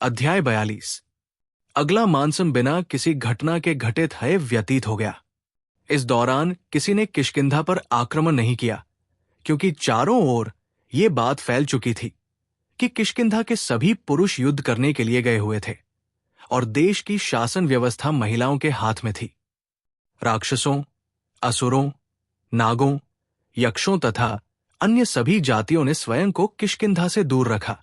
अध्याय 42। अगला मानसून बिना किसी घटना के घटित है व्यतीत हो गया। इस दौरान किसी ने किष्किंधा पर आक्रमण नहीं किया, क्योंकि चारों ओर ये बात फैल चुकी थी कि किष्किंधा के सभी पुरुष युद्ध करने के लिए गए हुए थे और देश की शासन व्यवस्था महिलाओं के हाथ में थी। राक्षसों, असुरों, नागों, यक्षों तथा अन्य सभी जातियों ने स्वयं को किष्किंधा से दूर रखा,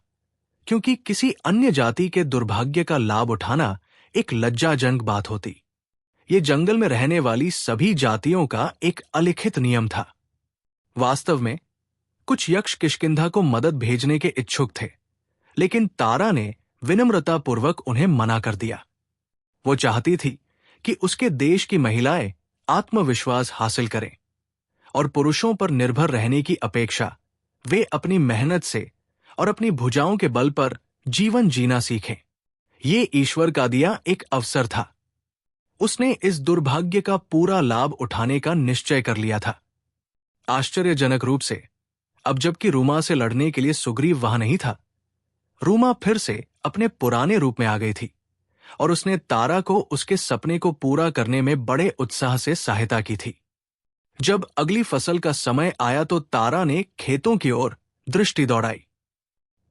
क्योंकि किसी अन्य जाति के दुर्भाग्य का लाभ उठाना एक लज्जाजनक बात होती। ये जंगल में रहने वाली सभी जातियों का एक अलिखित नियम था। वास्तव में कुछ यक्ष किष्किंधा को मदद भेजने के इच्छुक थे, लेकिन तारा ने विनम्रतापूर्वक उन्हें मना कर दिया। वो चाहती थी कि उसके देश की महिलाएं आत्मविश्वास हासिल करें और पुरुषों पर निर्भर रहने की अपेक्षा वे अपनी मेहनत से और अपनी भुजाओं के बल पर जीवन जीना सीखें। ये ईश्वर का दिया एक अवसर था। उसने इस दुर्भाग्य का पूरा लाभ उठाने का निश्चय कर लिया था। आश्चर्यजनक रूप से अब जबकि रूमा से लड़ने के लिए सुग्रीव वहां नहीं था, रूमा फिर से अपने पुराने रूप में आ गई थी और उसने तारा को उसके सपने को पूरा करने में बड़े उत्साह से सहायता की थी। जब अगली फसल का समय आया तो तारा ने खेतों की ओर दृष्टि दौड़ाई।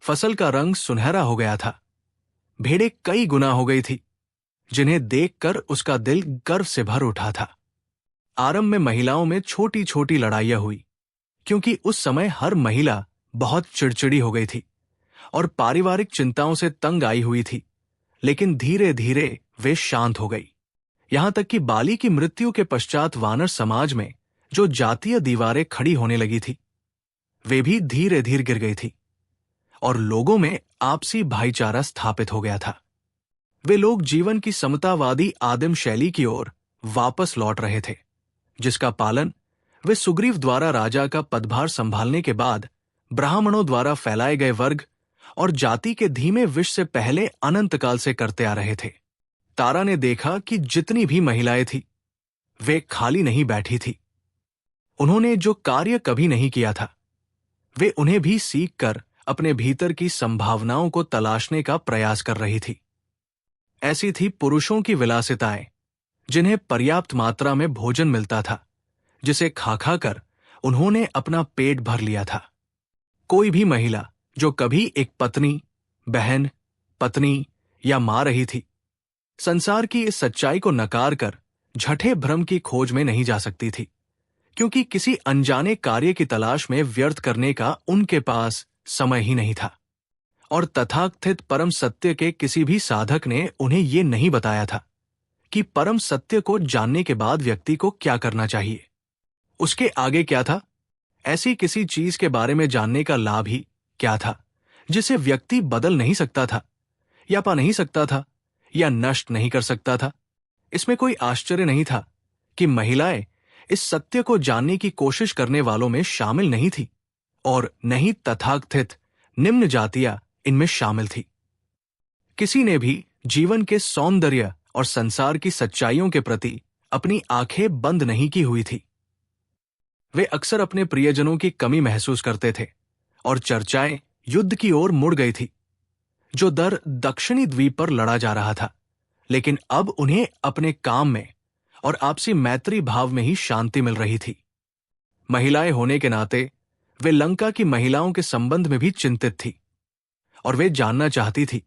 फसल का रंग सुनहरा हो गया था। भेड़ें कई गुना हो गई थी, जिन्हें देखकर उसका दिल गर्व से भर उठा था। आरंभ में महिलाओं में छोटी छोटी लड़ाइयां हुई, क्योंकि उस समय हर महिला बहुत चिड़चिड़ी हो गई थी और पारिवारिक चिंताओं से तंग आई हुई थी। लेकिन धीरे धीरे वे शांत हो गई। यहां तक कि बाली की मृत्यु के पश्चात वानर समाज में जो जातीय दीवारें खड़ी होने लगी थी, वे भी धीरे धीरे गिर गई थी और लोगों में आपसी भाईचारा स्थापित हो गया था। वे लोग जीवन की समतावादी आदिम शैली की ओर वापस लौट रहे थे, जिसका पालन वे सुग्रीव द्वारा राजा का पदभार संभालने के बाद ब्राह्मणों द्वारा फैलाए गए वर्ग और जाति के धीमे विष से पहले अनंत काल से करते आ रहे थे। तारा ने देखा कि जितनी भी महिलाएं थी, वे खाली नहीं बैठी थी। उन्होंने जो कार्य कभी नहीं किया था, वे उन्हें भी सीखकर अपने भीतर की संभावनाओं को तलाशने का प्रयास कर रही थी। ऐसी थी पुरुषों की विलासिताएं, जिन्हें पर्याप्त मात्रा में भोजन मिलता था, जिसे खा खा कर उन्होंने अपना पेट भर लिया था। कोई भी महिला जो कभी एक पत्नी, बहन, पत्नी या मां रही थी, संसार की इस सच्चाई को नकार कर झठे भ्रम की खोज में नहीं जा सकती थी, क्योंकि किसी अनजाने कार्य की तलाश में व्यर्थ करने का उनके पास समय ही नहीं था। और तथाकथित परम सत्य के किसी भी साधक ने उन्हें यह नहीं बताया था कि परम सत्य को जानने के बाद व्यक्ति को क्या करना चाहिए। उसके आगे क्या था? ऐसी किसी चीज के बारे में जानने का लाभ ही क्या था, जिसे व्यक्ति बदल नहीं सकता था या पा नहीं सकता था या नष्ट नहीं कर सकता था। इसमें कोई आश्चर्य नहीं था कि महिलाएं इस सत्य को जानने की कोशिश करने वालों में शामिल नहीं थी और नहीं तथाकथित निम्न जातियां इनमें शामिल थी। किसी ने भी जीवन के सौंदर्य और संसार की सच्चाइयों के प्रति अपनी आंखें बंद नहीं की हुई थी। वे अक्सर अपने प्रियजनों की कमी महसूस करते थे और चर्चाएं युद्ध की ओर मुड़ गई थी, जो दक्षिणी द्वीप पर लड़ा जा रहा था। लेकिन अब उन्हें अपने काम में और आपसी मैत्री भाव में ही शांति मिल रही थी। महिलाएं होने के नाते वे लंका की महिलाओं के संबंध में भी चिंतित थी और वे जानना चाहती थी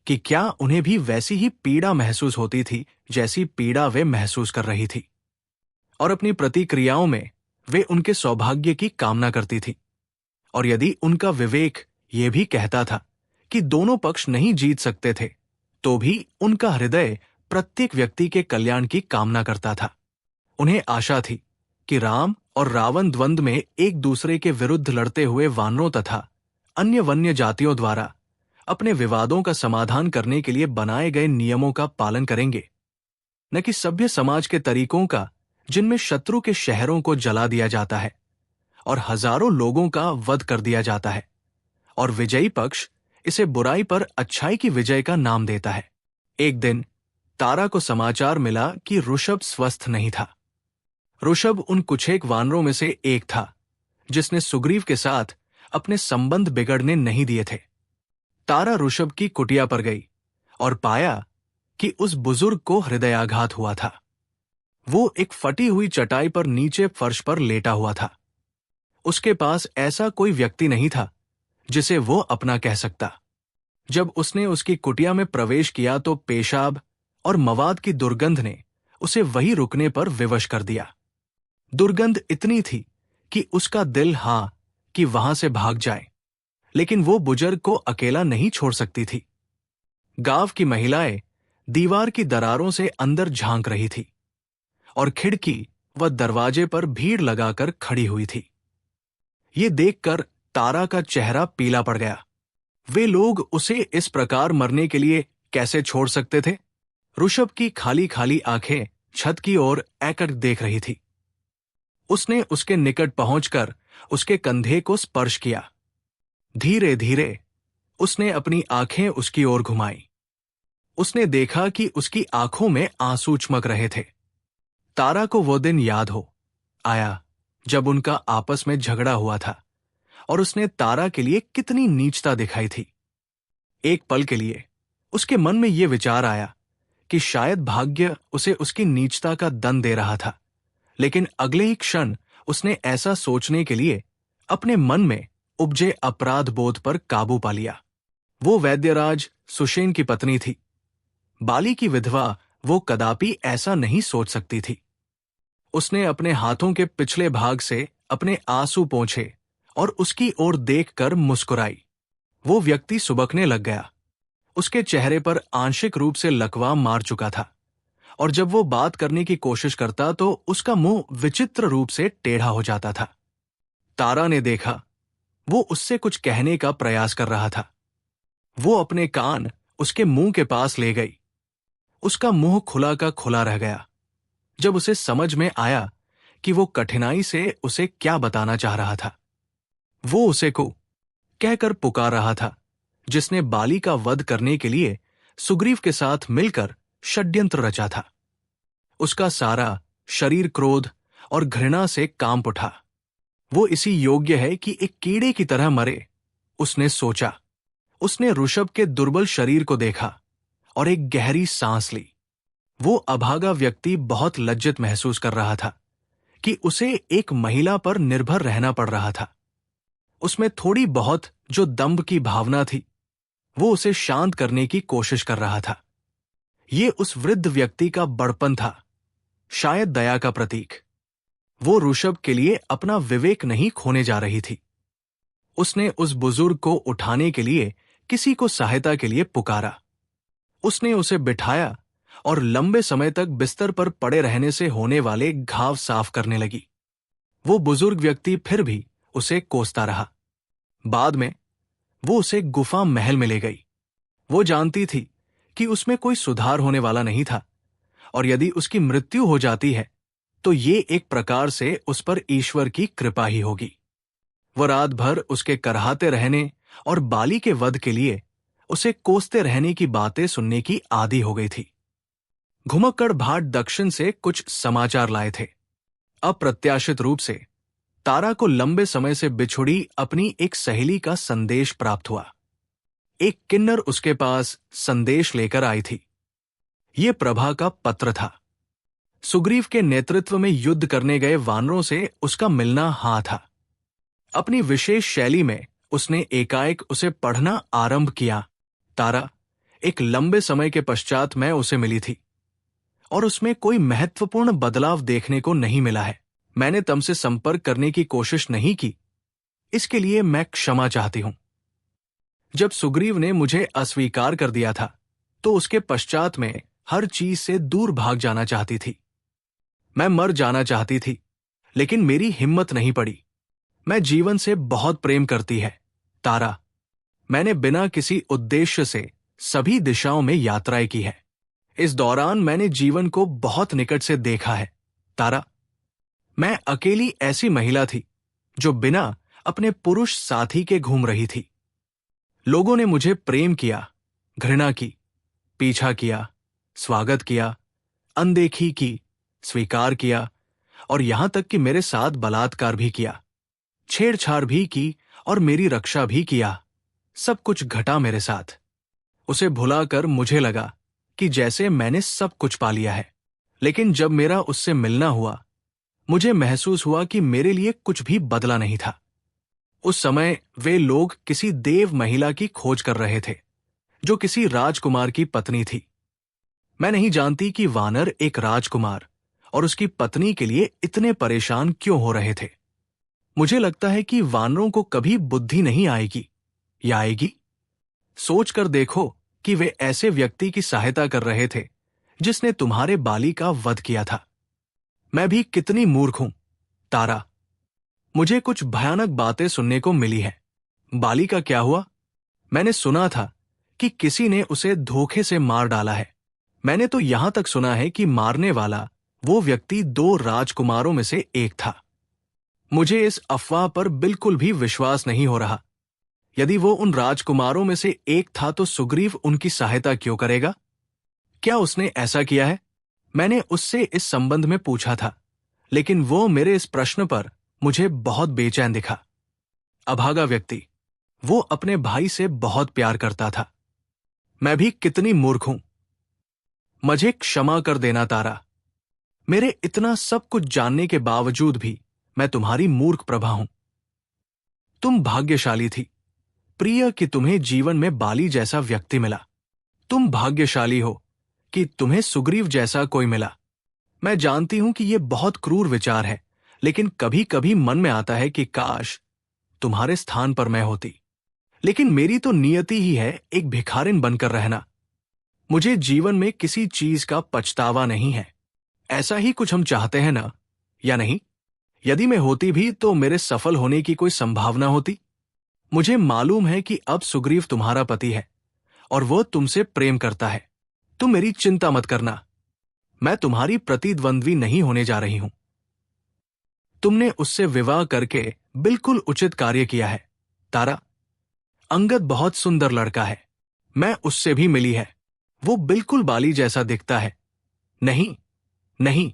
कि क्या उन्हें भी वैसी ही पीड़ा महसूस होती थी जैसी पीड़ा वे महसूस कर रही थी। और अपनी प्रतिक्रियाओं में वे उनके सौभाग्य की कामना करती थी। और यदि उनका विवेक ये भी कहता था कि दोनों पक्ष नहीं जीत सकते थे, तो भी उनका हृदय प्रत्येक व्यक्ति के कल्याण की कामना करता था। उन्हें आशा थी कि राम और रावण द्वंद्व में एक दूसरे के विरुद्ध लड़ते हुए वानरों तथा अन्य वन्य जातियों द्वारा अपने विवादों का समाधान करने के लिए बनाए गए नियमों का पालन करेंगे, न कि सभ्य समाज के तरीकों का, जिनमें शत्रु के शहरों को जला दिया जाता है और हजारों लोगों का वध कर दिया जाता है और विजयी पक्ष इसे बुराई पर अच्छाई की विजय का नाम देता है। एक दिन तारा को समाचार मिला कि ऋषभ स्वस्थ नहीं था। ऋषभ उन कुछेक वानरों में से एक था जिसने सुग्रीव के साथ अपने संबंध बिगड़ने नहीं दिए थे। तारा ऋषभ की कुटिया पर गई और पाया कि उस बुजुर्ग को हृदयाघात हुआ था। वो एक फटी हुई चटाई पर नीचे फर्श पर लेटा हुआ था। उसके पास ऐसा कोई व्यक्ति नहीं था जिसे वो अपना कह सकता। जब उसने उसकी कुटिया में प्रवेश किया तो पेशाब और मवाद की दुर्गंध ने उसे वहीं रुकने पर विवश कर दिया। दुर्गंध इतनी थी कि उसका दिल कि वहां से भाग जाए, लेकिन वो बुजुर्ग को अकेला नहीं छोड़ सकती थी। गांव की महिलाएं दीवार की दरारों से अंदर झांक रही थी और खिड़की व दरवाजे पर भीड़ लगाकर खड़ी हुई थी। ये देखकर तारा का चेहरा पीला पड़ गया। वे लोग उसे इस प्रकार मरने के लिए कैसे छोड़ सकते थे? ऋषभ की खाली खाली आंखें छत की ओर एकटक देख रही थी। उसने उसके निकट पहुंचकर उसके कंधे को स्पर्श किया। धीरे धीरे उसने अपनी आंखें उसकी ओर घुमाई। उसने देखा कि उसकी आंखों में आंसू चमक रहे थे। तारा को वो दिन याद आया जब उनका आपस में झगड़ा हुआ था और उसने तारा के लिए कितनी नीचता दिखाई थी। एक पल के लिए उसके मन में यह विचार आया कि शायद भाग्य उसे उसकी नीचता का दंड दे रहा था, लेकिन अगले ही क्षण उसने ऐसा सोचने के लिए अपने मन में उपजे अपराध बोध पर काबू पा लिया। वो वैद्यराज सुषेण की पत्नी थी। बाली की विधवा वो कदापि ऐसा नहीं सोच सकती थी। उसने अपने हाथों के पिछले भाग से अपने आंसू पोंछे और उसकी ओर देखकर मुस्कुराई। वो व्यक्ति सुबकने लग गया। उसके चेहरे पर आंशिक रूप से लकवा मार चुका था और जब वो बात करने की कोशिश करता तो उसका मुंह विचित्र रूप से टेढ़ा हो जाता था। तारा ने देखा वो उससे कुछ कहने का प्रयास कर रहा था। वो अपने कान उसके मुंह के पास ले गई। उसका मुंह खुला का खुला रह गया। जब उसे समझ में आया कि वो कठिनाई से उसे क्या बताना चाह रहा था, वो उसे को कहकर पुकार रहा था जिसने बाली का वध करने के लिए सुग्रीव के साथ मिलकर षड्यंत्र रचा था। उसका सारा शरीर क्रोध और घृणा से कांप उठा। वो इसी योग्य है कि एक कीड़े की तरह मरे, उसने सोचा। उसने ऋषभ के दुर्बल शरीर को देखा और एक गहरी सांस ली। वो अभागा व्यक्ति बहुत लज्जित महसूस कर रहा था कि उसे एक महिला पर निर्भर रहना पड़ रहा था। उसमें थोड़ी बहुत जो दंभ की भावना थी, वो उसे शांत करने की कोशिश कर रहा था। ये उस वृद्ध व्यक्ति का बड़पन था, शायद दया का प्रतीक। वो ऋषभ के लिए अपना विवेक नहीं खोने जा रही थी। उसने उस बुजुर्ग को उठाने के लिए किसी को सहायता के लिए पुकारा। उसने उसे बिठाया और लंबे समय तक बिस्तर पर पड़े रहने से होने वाले घाव साफ करने लगी। वो बुजुर्ग व्यक्ति फिर भी उसे कोसता रहा। बाद में वो उसे गुफा महल में ले गई। वो जानती थी कि उसमें कोई सुधार होने वाला नहीं था और यदि उसकी मृत्यु हो जाती है तो ये एक प्रकार से उस पर ईश्वर की कृपा ही होगी। वह रात भर उसके कराहते रहने और बाली के वध के लिए उसे कोसते रहने की बातें सुनने की आदी हो गई थी। घुमक्कड़ भाट दक्षिण से कुछ समाचार लाए थे। अप्रत्याशित रूप से तारा को लंबे समय से बिछुड़ी अपनी एक सहेली का संदेश प्राप्त हुआ। एक किन्नर उसके पास संदेश लेकर आई थी। ये प्रभा का पत्र था। सुग्रीव के नेतृत्व में युद्ध करने गए वानरों से उसका मिलना था। अपनी विशेष शैली में उसने एकाएक उसे पढ़ना आरंभ किया। तारा, एक लंबे समय के पश्चात मैं उसे मिली थी और उसमें कोई महत्वपूर्ण बदलाव देखने को नहीं मिला है। मैंने तुमसे संपर्क करने की कोशिश नहीं की, इसके लिए मैं क्षमा चाहती हूं। जब सुग्रीव ने मुझे अस्वीकार कर दिया था तो उसके पश्चात में हर चीज से दूर भाग जाना चाहती थी। मैं मर जाना चाहती थी, लेकिन मेरी हिम्मत नहीं पड़ी। मैं जीवन से बहुत प्रेम करती है तारा। मैंने बिना किसी उद्देश्य से सभी दिशाओं में यात्राएं की है। इस दौरान मैंने जीवन को बहुत निकट से देखा है तारा। मैं अकेली ऐसी महिला थी जो बिना अपने पुरुष साथी के घूम रही थी। लोगों ने मुझे प्रेम किया, घृणा की, पीछा किया, स्वागत किया, अनदेखी की, स्वीकार किया और यहां तक कि मेरे साथ बलात्कार भी किया, छेड़छाड़ भी की और मेरी रक्षा भी किया। सब कुछ घटा मेरे साथ। उसे भुलाकर मुझे लगा कि जैसे मैंने सब कुछ पा लिया है। लेकिन जब मेरा उससे मिलना हुआ, मुझे महसूस हुआ कि मेरे लिए कुछ भी बदला नहीं था। उस समय वे लोग किसी देव महिला की खोज कर रहे थे, जो किसी राजकुमार की पत्नी थी। मैं नहीं जानती कि वानर एक राजकुमार और उसकी पत्नी के लिए इतने परेशान क्यों हो रहे थे। मुझे लगता है कि वानरों को कभी बुद्धि नहीं आएगी, या आएगी? सोच कर देखो कि वे ऐसे व्यक्ति की सहायता कर रहे थे जिसने तुम्हारे बाली का वध किया था। मैं भी कितनी मूर्ख हूं, तारा। मुझे कुछ भयानक बातें सुनने को मिली है। बाली का क्या हुआ? मैंने सुना था कि किसी ने उसे धोखे से मार डाला है। मैंने तो यहां तक सुना है कि मारने वाला वो व्यक्ति 2 राजकुमारों में से एक था। मुझे इस अफवाह पर बिल्कुल भी विश्वास नहीं हो रहा। यदि वो उन राजकुमारों में से एक था तो सुग्रीव उनकी सहायता क्यों करेगा? क्या उसने ऐसा किया है? मैंने उससे इस संबंध में पूछा था, लेकिन वो मेरे इस प्रश्न पर मुझे बहुत बेचैन दिखा। अभागा व्यक्ति, वो अपने भाई से बहुत प्यार करता था। मैं भी कितनी मूर्ख हूं। मुझे क्षमा कर देना तारा। मेरे इतना सब कुछ जानने के बावजूद भी मैं तुम्हारी मूर्ख प्रभा हूं। तुम भाग्यशाली थी, प्रिय, कि तुम्हें जीवन में बाली जैसा व्यक्ति मिला। तुम भाग्यशाली हो कि तुम्हें सुग्रीव जैसा कोई मिला। मैं जानती हूं कि यह बहुत क्रूर विचार है, लेकिन कभी कभी मन में आता है कि काश तुम्हारे स्थान पर मैं होती। लेकिन मेरी तो नियति ही है एक भिखारिन बनकर रहना। मुझे जीवन में किसी चीज का पछतावा नहीं है। ऐसा ही कुछ हम चाहते हैं ना, या नहीं? यदि मैं होती भी तो मेरे सफल होने की कोई संभावना होती? मुझे मालूम है कि अब सुग्रीव तुम्हारा पति है और वो तुमसे प्रेम करता है। तुम मेरी चिंता मत करना। मैं तुम्हारी प्रतिद्वंद्वी नहीं होने जा रही हूं। तुमने उससे विवाह करके बिल्कुल उचित कार्य किया है, तारा। अंगद बहुत सुंदर लड़का है। मैं उससे भी मिली है। वो बिल्कुल बाली जैसा दिखता है। नहीं, नहीं,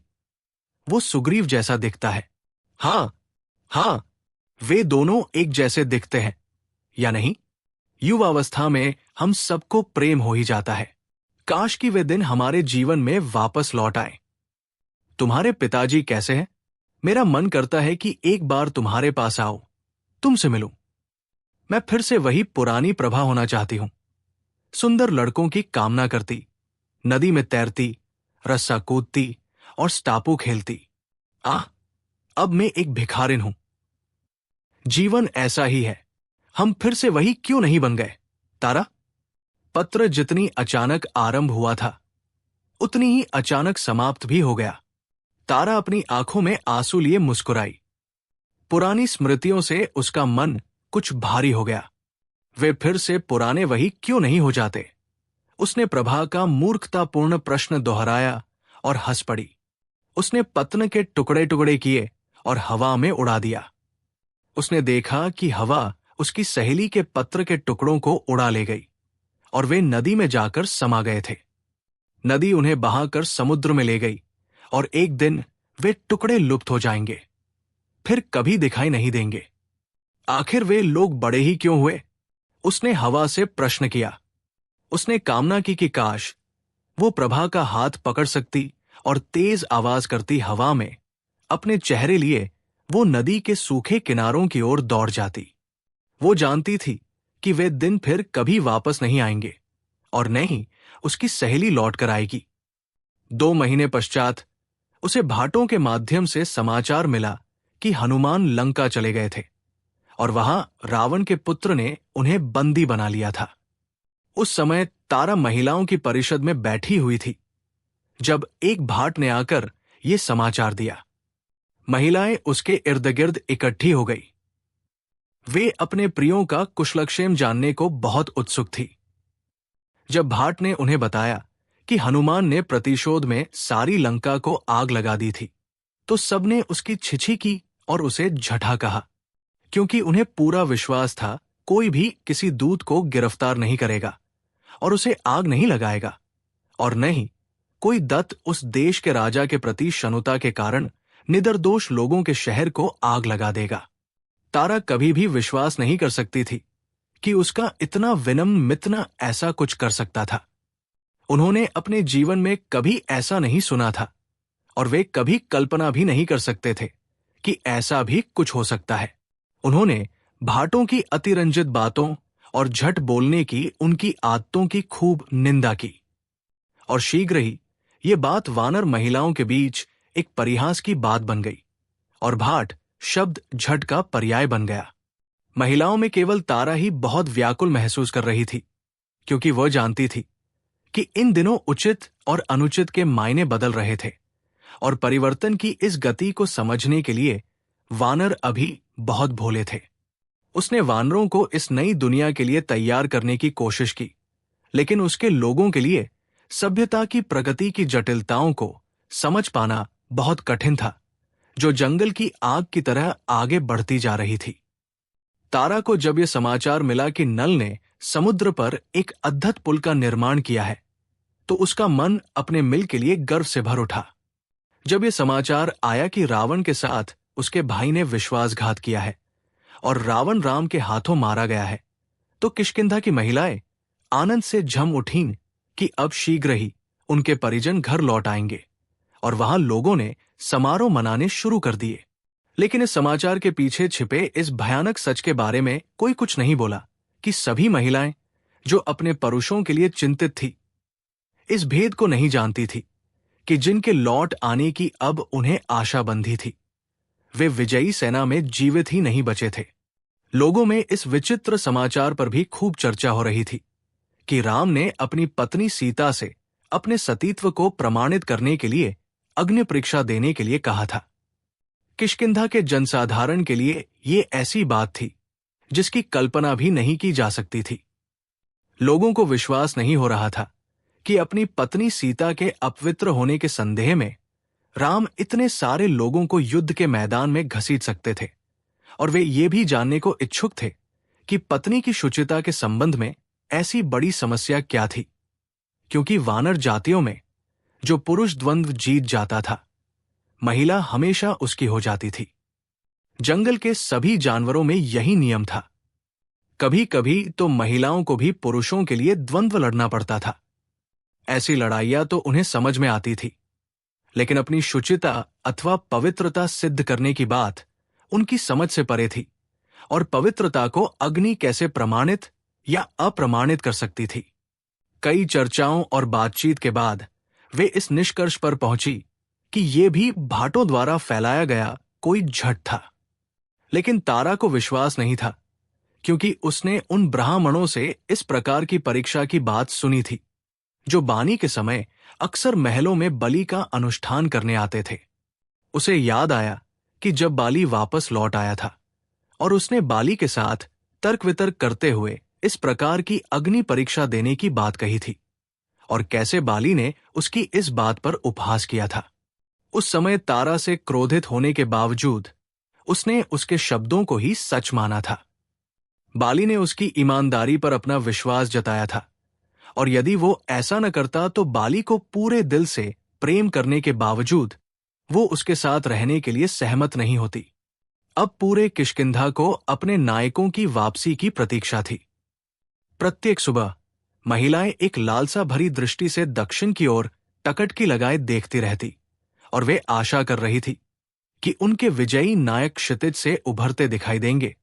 वो सुग्रीव जैसा दिखता है। हाँ, हाँ, वे दोनों एक जैसे दिखते हैं, या नहीं? युवावस्था में हम सबको प्रेम हो ही जाता है। काश कि वे दिन हमारे जीवन में वापस लौट आए। तुम्हारे पिताजी कैसे हैं? मेरा मन करता है कि एक बार तुम्हारे पास आओ, तुमसे मिलूं। मैं फिर से वही पुरानी प्रभा होना चाहती हूं। सुंदर लड़कों की कामना करती, नदी में तैरती, रस्सा कूदती और स्टापू खेलती। अब मैं एक भिखारिन हूं। जीवन ऐसा ही है। हम फिर से वही क्यों नहीं बन गए, तारा? पत्र जितनी अचानक आरंभ हुआ था, उतनी ही अचानक समाप्त भी हो गया। तारा अपनी आंखों में आंसू लिए मुस्कुराई। पुरानी स्मृतियों से उसका मन कुछ भारी हो गया। वे फिर से पुराने वही क्यों नहीं हो जाते? उसने प्रभा का मूर्खतापूर्ण प्रश्न दोहराया और हंस पड़ी। उसने पत्न के टुकड़े टुकड़े किए और हवा में उड़ा दिया। उसने देखा कि हवा उसकी सहेली के पत्र के टुकड़ों को उड़ा ले गई और वे नदी में जाकर समा गए थे। नदी उन्हें बहाकर समुद्र में ले गई और एक दिन वे टुकड़े लुप्त हो जाएंगे, फिर कभी दिखाई नहीं देंगे। आखिर वे लोग बड़े ही क्यों हुए? उसने हवा से प्रश्न किया। उसने कामना की कि काश वो प्रभा का हाथ पकड़ सकती और तेज आवाज करती हवा में अपने चेहरे लिए वो नदी के सूखे किनारों की ओर दौड़ जाती। वो जानती थी कि वे दिन फिर कभी वापस नहीं आएंगे और न ही उसकी सहेली लौट कर आएगी। 2 महीने पश्चात उसे भाटों के माध्यम से समाचार मिला कि हनुमान लंका चले गए थे और वहां रावण के पुत्र ने उन्हें बंदी बना लिया था। उस समय तारा महिलाओं की परिषद में बैठी हुई थी जब एक भाट ने आकर ये समाचार दिया। महिलाएं उसके इर्द गिर्द इकट्ठी हो गई। वे अपने प्रियों का कुशलक्षेम जानने को बहुत उत्सुक थी। जब भाट ने उन्हें बताया कि हनुमान ने प्रतिशोध में सारी लंका को आग लगा दी थी, तो सबने उसकी छिछी की और उसे झठा कहा, क्योंकि उन्हें पूरा विश्वास था कोई भी किसी दूत को गिरफ्तार नहीं करेगा और उसे आग नहीं लगाएगा, और न ही कोई दत्त उस देश के राजा के प्रति शनुता के कारण निदर्दोष लोगों के शहर को आग लगा देगा। तारा कभी भी विश्वास नहीं कर सकती थी कि उसका इतना विनम्र मित्र ऐसा कुछ कर सकता था। उन्होंने अपने जीवन में कभी ऐसा नहीं सुना था और वे कभी कल्पना भी नहीं कर सकते थे कि ऐसा भी कुछ हो सकता है। उन्होंने भाटों की अतिरंजित बातों और झट बोलने की उनकी आदतों की खूब निंदा की और शीघ्र ही ये बात वानर महिलाओं के बीच एक परिहास की बात बन गई और भाट शब्द झट का पर्याय बन गया। महिलाओं में केवल तारा ही बहुत व्याकुल महसूस कर रही थी, क्योंकि वह जानती थी कि इन दिनों उचित और अनुचित के मायने बदल रहे थे और परिवर्तन की इस गति को समझने के लिए वानर अभी बहुत भोले थे। उसने वानरों को इस नई दुनिया के लिए तैयार करने की कोशिश की, लेकिन उसके लोगों के लिए सभ्यता की प्रगति की जटिलताओं को समझ पाना बहुत कठिन था, जो जंगल की आग की तरह आगे बढ़ती जा रही थी। तारा को जब यह समाचार मिला कि नल ने समुद्र पर एक अद्भुत पुल का निर्माण किया है, तो उसका मन अपने मिल के लिए गर्व से भर उठा। जब यह समाचार आया कि रावण के साथ उसके भाई ने विश्वासघात किया है और रावण राम के हाथों मारा गया है, तो किष्किंधा की महिलाएं आनंद से झम उठीं कि अब शीघ्र ही उनके परिजन घर लौट आएंगे और वहां लोगों ने समारोह मनाने शुरू कर दिए। लेकिन इस समाचार के पीछे छिपे इस भयानक सच के बारे में कोई कुछ नहीं बोला कि सभी महिलाएं जो अपने पुरुषों के लिए चिंतित थी, इस भेद को नहीं जानती थी कि जिनके लौट आने की अब उन्हें आशा बंधी थी, वे विजयी सेना में जीवित ही नहीं बचे थे। लोगों में इस विचित्र समाचार पर भी खूब चर्चा हो रही थी कि राम ने अपनी पत्नी सीता से अपने सतीत्व को प्रमाणित करने के लिए अग्नि परीक्षा देने के लिए कहा था। किष्किंधा के जनसाधारण के लिए ये ऐसी बात थी जिसकी कल्पना भी नहीं की जा सकती थी। लोगों को विश्वास नहीं हो रहा था कि अपनी पत्नी सीता के अपवित्र होने के संदेह में राम इतने सारे लोगों को युद्ध के मैदान में घसीट सकते थे, और वे ये भी जानने को इच्छुक थे कि पत्नी की शुचिता के संबंध में ऐसी बड़ी समस्या क्या थी, क्योंकि वानर जातियों में जो पुरुष द्वंद्व जीत जाता था, महिला हमेशा उसकी हो जाती थी। जंगल के सभी जानवरों में यही नियम था। कभी कभी तो महिलाओं को भी पुरुषों के लिए द्वंद्व लड़ना पड़ता था। ऐसी लड़ाइयां तो उन्हें समझ में आती थी, लेकिन अपनी शुचिता अथवा पवित्रता सिद्ध करने की बात उनकी समझ से परे थी, और पवित्रता को अग्नि कैसे प्रमाणित या अप्रमाणित कर सकती थी। कई चर्चाओं और बातचीत के बाद वे इस निष्कर्ष पर पहुंची कि यह भी भाटों द्वारा फैलाया गया कोई झट था। लेकिन तारा को विश्वास नहीं था, क्योंकि उसने उन ब्राह्मणों से इस प्रकार की परीक्षा की बात सुनी थी, जो बानी के समय अक्सर महलों में बलि का अनुष्ठान करने आते थे। उसे याद आया कि जब बाली वापस लौट आया था और उसने बाली के साथ तर्क वितर्क करते हुए इस प्रकार की अग्नि परीक्षा देने की बात कही थी, और कैसे बाली ने उसकी इस बात पर उपहास किया था। उस समय तारा से क्रोधित होने के बावजूद उसने उसके शब्दों को ही सच माना था। बाली ने उसकी ईमानदारी पर अपना विश्वास जताया था, और यदि वो ऐसा न करता तो बाली को पूरे दिल से प्रेम करने के बावजूद वो उसके साथ रहने के लिए सहमत नहीं होती। अब पूरे किष्किंधा को अपने नायकों की वापसी की प्रतीक्षा थी। प्रत्येक सुबह महिलाएं एक लालसा भरी दृष्टि से दक्षिण की ओर टकटकी लगाए देखती रहती, और वे आशा कर रही थी कि उनके विजयी नायक क्षितिज से उभरते दिखाई देंगे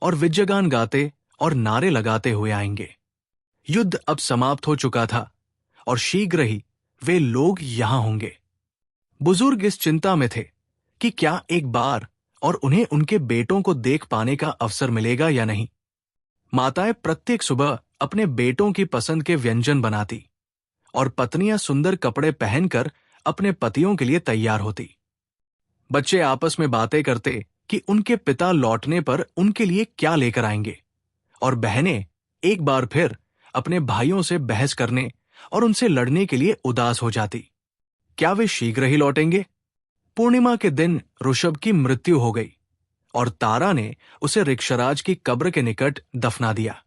और विजयगान गाते और नारे लगाते हुए आएंगे। युद्ध अब समाप्त हो चुका था और शीघ्र ही वे लोग यहां होंगे। बुजुर्ग इस चिंता में थे कि क्या एक बार और उन्हें उनके बेटों को देख पाने का अवसर मिलेगा या नहीं। माताएं प्रत्येक सुबह अपने बेटों की पसंद के व्यंजन बनाती और पत्नियां सुंदर कपड़े पहनकर अपने पतियों के लिए तैयार होती। बच्चे आपस में बातें करते कि उनके पिता लौटने पर उनके लिए क्या लेकर आएंगे, और बहनें एक बार फिर अपने भाइयों से बहस करने और उनसे लड़ने के लिए उदास हो जाती। क्या वे शीघ्र ही लौटेंगे? पूर्णिमा के दिन ऋषभ की मृत्यु हो गई और तारा ने उसे ऋक्षराज की कब्र के निकट दफना दिया।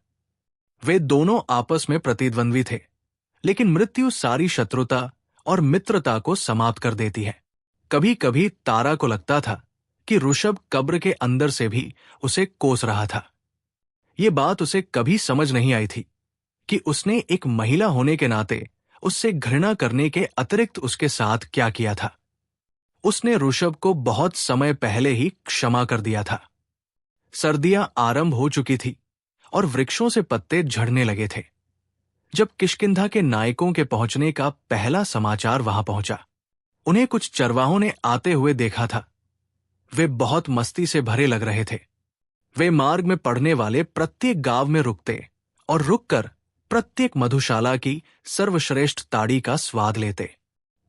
वे दोनों आपस में प्रतिद्वंद्वी थे, लेकिन मृत्यु सारी शत्रुता और मित्रता को समाप्त कर देती है। कभी कभी तारा को लगता था कि ऋषभ कब्र के अंदर से भी उसे कोस रहा था। ये बात उसे कभी समझ नहीं आई थी कि उसने एक महिला होने के नाते उससे घृणा करने के अतिरिक्त उसके साथ क्या किया था। उसने ऋषभ को बहुत समय पहले ही क्षमा कर दिया था। सर्दियां आरंभ हो चुकी थी और वृक्षों से पत्ते झड़ने लगे थे जब किष्किंधा के नायकों के पहुंचने का पहला समाचार वहां पहुंचा। उन्हें कुछ चरवाहों ने आते हुए देखा था। वे बहुत मस्ती से भरे लग रहे थे। वे मार्ग में पड़ने वाले प्रत्येक गांव में रुकते और रुककर प्रत्येक मधुशाला की सर्वश्रेष्ठ ताड़ी का स्वाद लेते।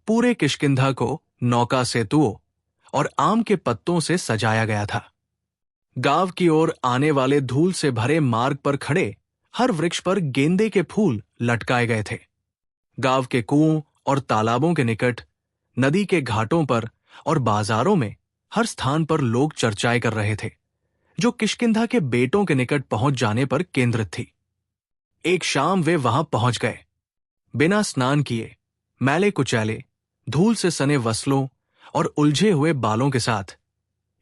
पूरे किष्किंधा को नौका सेतुओं और आम के पत्तों से सजाया गया था। गांव की ओर आने वाले धूल से भरे मार्ग पर खड़े हर वृक्ष पर गेंदे के फूल लटकाए गए थे। गांव के कुओं और तालाबों के निकट, नदी के घाटों पर और बाजारों में हर स्थान पर लोग चर्चाएं कर रहे थे, जो किष्किंधा के बेटों के निकट पहुंच जाने पर केंद्रित थी। एक शाम वे वहां पहुंच गए, बिना स्नान किए, मैले कुचैले, धूल से सने वस्लों और उलझे हुए बालों के साथ,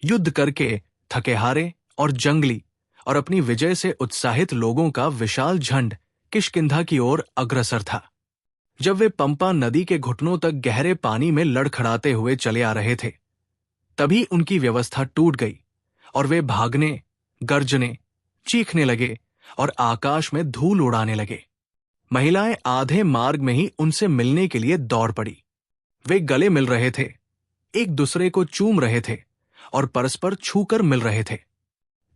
युद्ध करके थके हारे और जंगली और अपनी विजय से उत्साहित लोगों का विशाल झंड किष्किंधा की ओर अग्रसर था। जब वे पंपा नदी के घुटनों तक गहरे पानी में लड़खड़ाते हुए चले आ रहे थे, तभी उनकी व्यवस्था टूट गई और वे भागने, गर्जने, चीखने लगे और आकाश में धूल उड़ाने लगे। महिलाएं आधे मार्ग में ही उनसे मिलने के लिए दौड़ पड़ी। वे गले मिल रहे थे, एक दूसरे को चूम रहे थे और परस्पर छूकर मिल रहे थे।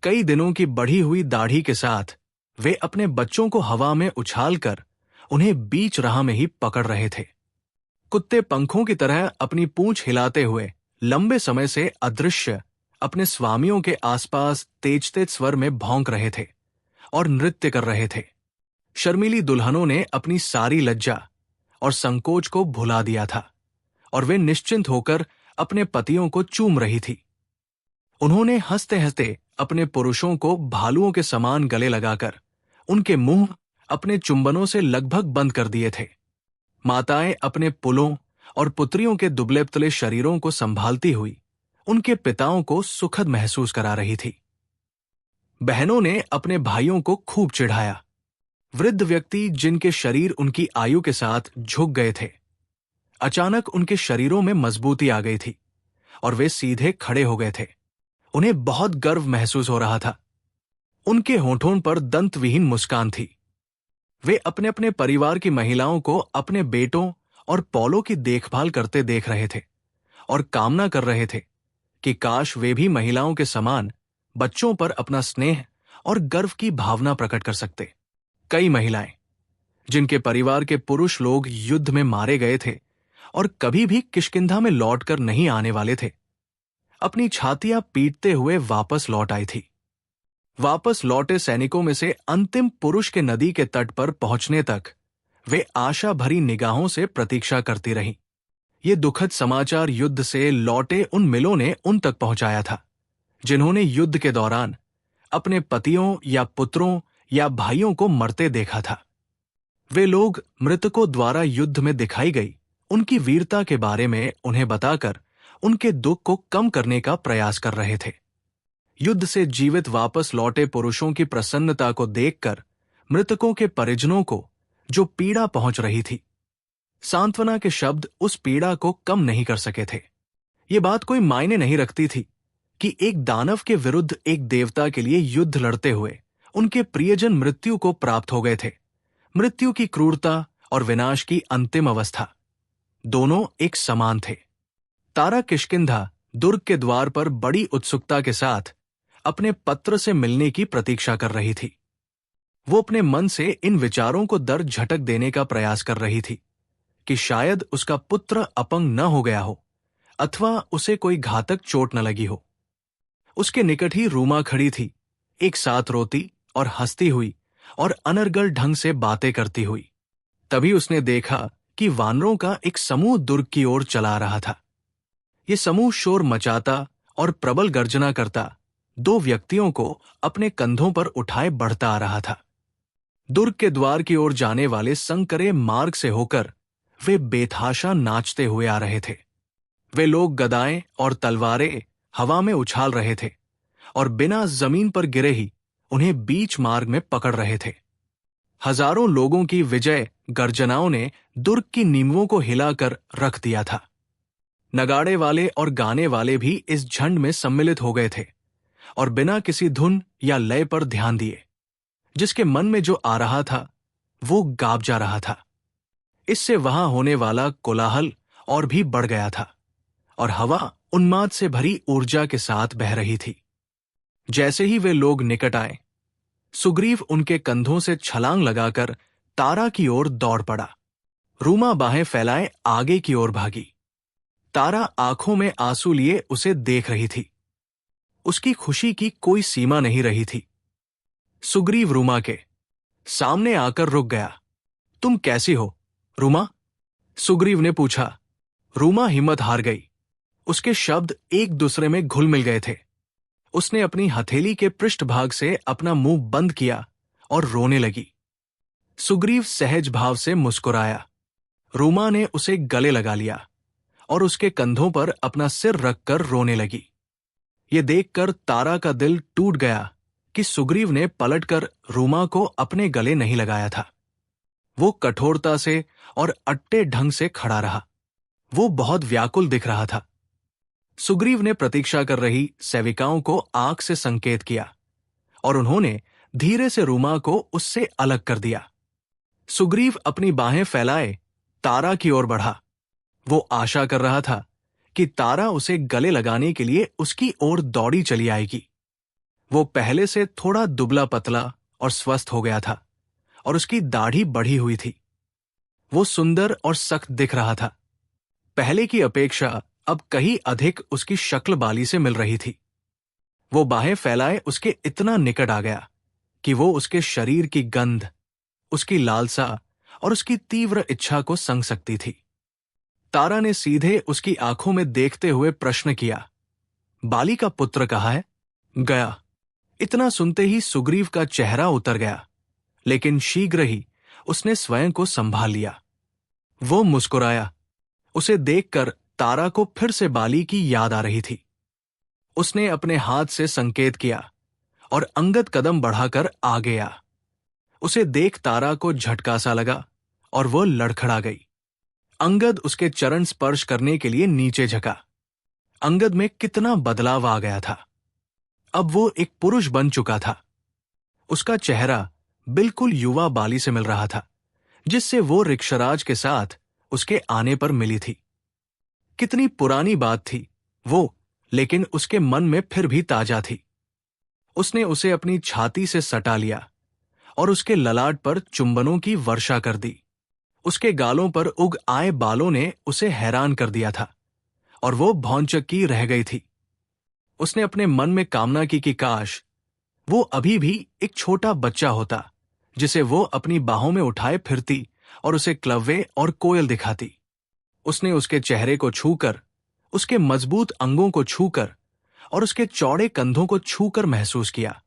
कई दिनों की बढ़ी हुई दाढ़ी के साथ वे अपने बच्चों को हवा में उछालकर उन्हें बीच राह में ही पकड़ रहे थे। कुत्ते पंखों की तरह अपनी पूंछ हिलाते हुए लंबे समय से अदृश्य अपने स्वामियों के आसपास तेज तेज स्वर में भौंक रहे थे और नृत्य कर रहे थे। शर्मीली दुल्हनों ने अपनी सारी लज्जा और संकोच को भुला दिया था और वे निश्चिंत होकर अपने पतियों को चूम रही थी। उन्होंने हंसते हंसते अपने पुरुषों को भालुओं के समान गले लगाकर उनके मुंह अपने चुंबनों से लगभग बंद कर दिए थे। माताएं अपने पुलों और पुत्रियों के दुबले पतले शरीरों को संभालती हुई उनके पिताओं को सुखद महसूस करा रही थी। बहनों ने अपने भाइयों को खूब चिढ़ाया। वृद्ध व्यक्ति जिनके शरीर उनकी आयु के साथ झुक गए थे, अचानक उनके शरीरों में मजबूती आ गई थी और वे सीधे खड़े हो गए थे। उन्हें बहुत गर्व महसूस हो रहा था। उनके होठों पर दंतविहीन मुस्कान थी। वे अपने अपने परिवार की महिलाओं को अपने बेटों और पौलों की देखभाल करते देख रहे थे और कामना कर रहे थे कि काश वे भी महिलाओं के समान बच्चों पर अपना स्नेह और गर्व की भावना प्रकट कर सकते। कई महिलाएं जिनके परिवार के पुरुष लोग युद्ध में मारे गए थे और कभी भी किष्किंधा में लौटकर नहीं आने वाले थे, अपनी छातियां पीटते हुए वापस लौट आई थी। वापस लौटे सैनिकों में से अंतिम पुरुष के नदी के तट पर पहुंचने तक वे आशा भरी निगाहों से प्रतीक्षा करती रहीं। ये दुखद समाचार युद्ध से लौटे उन मिलों ने उन तक पहुंचाया था, जिन्होंने युद्ध के दौरान अपने पतियों या पुत्रों या भाइयों को मरते देखा था। वे लोग मृतकों द्वारा युद्ध में दिखाई गई उनकी वीरता के बारे में उन्हें बताकर उनके दुख को कम करने का प्रयास कर रहे थे। युद्ध से जीवित वापस लौटे पुरुषों की प्रसन्नता को देखकर मृतकों के परिजनों को जो पीड़ा पहुंच रही थी, सांत्वना के शब्द उस पीड़ा को कम नहीं कर सके थे। ये बात कोई मायने नहीं रखती थी कि एक दानव के विरुद्ध एक देवता के लिए युद्ध लड़ते हुए उनके प्रियजन मृत्यु को प्राप्त हो गए थे। मृत्यु की क्रूरता और विनाश की अंतिम अवस्था दोनों एक समान थे। तारा किष्किंधा दुर्ग के द्वार पर बड़ी उत्सुकता के साथ अपने पत्र से मिलने की प्रतीक्षा कर रही थी। वो अपने मन से इन विचारों को दर झटक देने का प्रयास कर रही थी कि शायद उसका पुत्र अपंग न हो गया हो अथवा उसे कोई घातक चोट न लगी हो। उसके निकट ही रूमा खड़ी थी, एक साथ रोती और हंसती हुई और अनर्गल ढंग से बातें करती हुई। तभी उसने देखा कि वानरों का एक समूह दुर्ग की ओर चला रहा था। ये समूह शोर मचाता और प्रबल गर्जना करता दो व्यक्तियों को अपने कंधों पर उठाए बढ़ता आ रहा था। दुर्ग के द्वार की ओर जाने वाले संकरे मार्ग से होकर वे बेतहाशा नाचते हुए आ रहे थे। वे लोग गदाएं और तलवारें हवा में उछाल रहे थे और बिना जमीन पर गिरे ही उन्हें बीच मार्ग में पकड़ रहे थे। हजारों लोगों की विजय गर्जनाओं ने दुर्ग की नींवों को हिलाकर रख दिया था। नगाड़े वाले और गाने वाले भी इस झंड में सम्मिलित हो गए थे और बिना किसी धुन या लय पर ध्यान दिए जिसके मन में जो आ रहा था वो गाप जा रहा था। इससे वहां होने वाला कोलाहल और भी बढ़ गया था और हवा उन्माद से भरी ऊर्जा के साथ बह रही थी। जैसे ही वे लोग निकट आए, सुग्रीव उनके कंधों से छलांग लगाकर तारा की ओर दौड़ पड़ा। रूमा बाहें फैलाए आगे की ओर भागी। तारा आंखों में आंसू लिए उसे देख रही थी। उसकी खुशी की कोई सीमा नहीं रही थी। सुग्रीव रूमा के सामने आकर रुक गया। तुम कैसी हो, रूमा? सुग्रीव ने पूछा। रूमा हिम्मत हार गई। उसके शब्द एक दूसरे में घुल मिल गए थे। उसने अपनी हथेली के पृष्ठभाग से अपना मुंह बंद किया और रोने लगी। सुग्रीव सहज भाव से मुस्कुराया। रूमा ने उसे गले लगा लिया और उसके कंधों पर अपना सिर रखकर रोने लगी। ये देखकर तारा का दिल टूट गया कि सुग्रीव ने पलटकर रूमा को अपने गले नहीं लगाया था। वो कठोरता से और अट्टे ढंग से खड़ा रहा। वो बहुत व्याकुल दिख रहा था। सुग्रीव ने प्रतीक्षा कर रही सेविकाओं को आंख से संकेत किया और उन्होंने धीरे से रूमा को उससे अलग कर दिया। सुग्रीव अपनी बाहें फैलाए तारा की ओर बढ़ा। वो आशा कर रहा था कि तारा उसे गले लगाने के लिए उसकी ओर दौड़ी चली आएगी। वो पहले से थोड़ा दुबला पतला और स्वस्थ हो गया था और उसकी दाढ़ी बढ़ी हुई थी। वो सुंदर और सख्त दिख रहा था। पहले की अपेक्षा अब कहीं अधिक उसकी शक्ल बाली से मिल रही थी। वो बाहें फैलाए उसके इतना निकट आ गया कि वो उसके शरीर की गंध, उसकी लालसा और उसकी तीव्र इच्छा को संग सकती थी। तारा ने सीधे उसकी आंखों में देखते हुए प्रश्न किया, बाली का पुत्र कहाँ है? गया। इतना सुनते ही सुग्रीव का चेहरा उतर गया, लेकिन शीघ्र ही उसने स्वयं को संभाल लिया। वो मुस्कुराया। उसे देखकर तारा को फिर से बाली की याद आ रही थी। उसने अपने हाथ से संकेत किया और अंगद कदम बढ़ाकर आ गया। उसे देख तारा को झटका सा लगा और वो लड़खड़ा गई। अंगद उसके चरण स्पर्श करने के लिए नीचे झुका। अंगद में कितना बदलाव आ गया था। अब वो एक पुरुष बन चुका था। उसका चेहरा बिल्कुल युवा बाली से मिल रहा था, जिससे वो ऋक्षराज के साथ उसके आने पर मिली थी। कितनी पुरानी बात थी वो, लेकिन उसके मन में फिर भी ताजा थी। उसने उसे अपनी छाती से सटा लिया और उसके ललाट पर चुंबनों की वर्षा कर दी। उसके गालों पर उग आए बालों ने उसे हैरान कर दिया था और वो भौंचक्की रह गई थी। उसने अपने मन में कामना की कि काश वो अभी भी एक छोटा बच्चा होता, जिसे वो अपनी बाहों में उठाए फिरती और उसे क्लव्वे और कोयल दिखाती। उसने उसके चेहरे को छूकर, उसके मजबूत अंगों को छूकर और उसके चौड़े कंधों को छूकर महसूस किया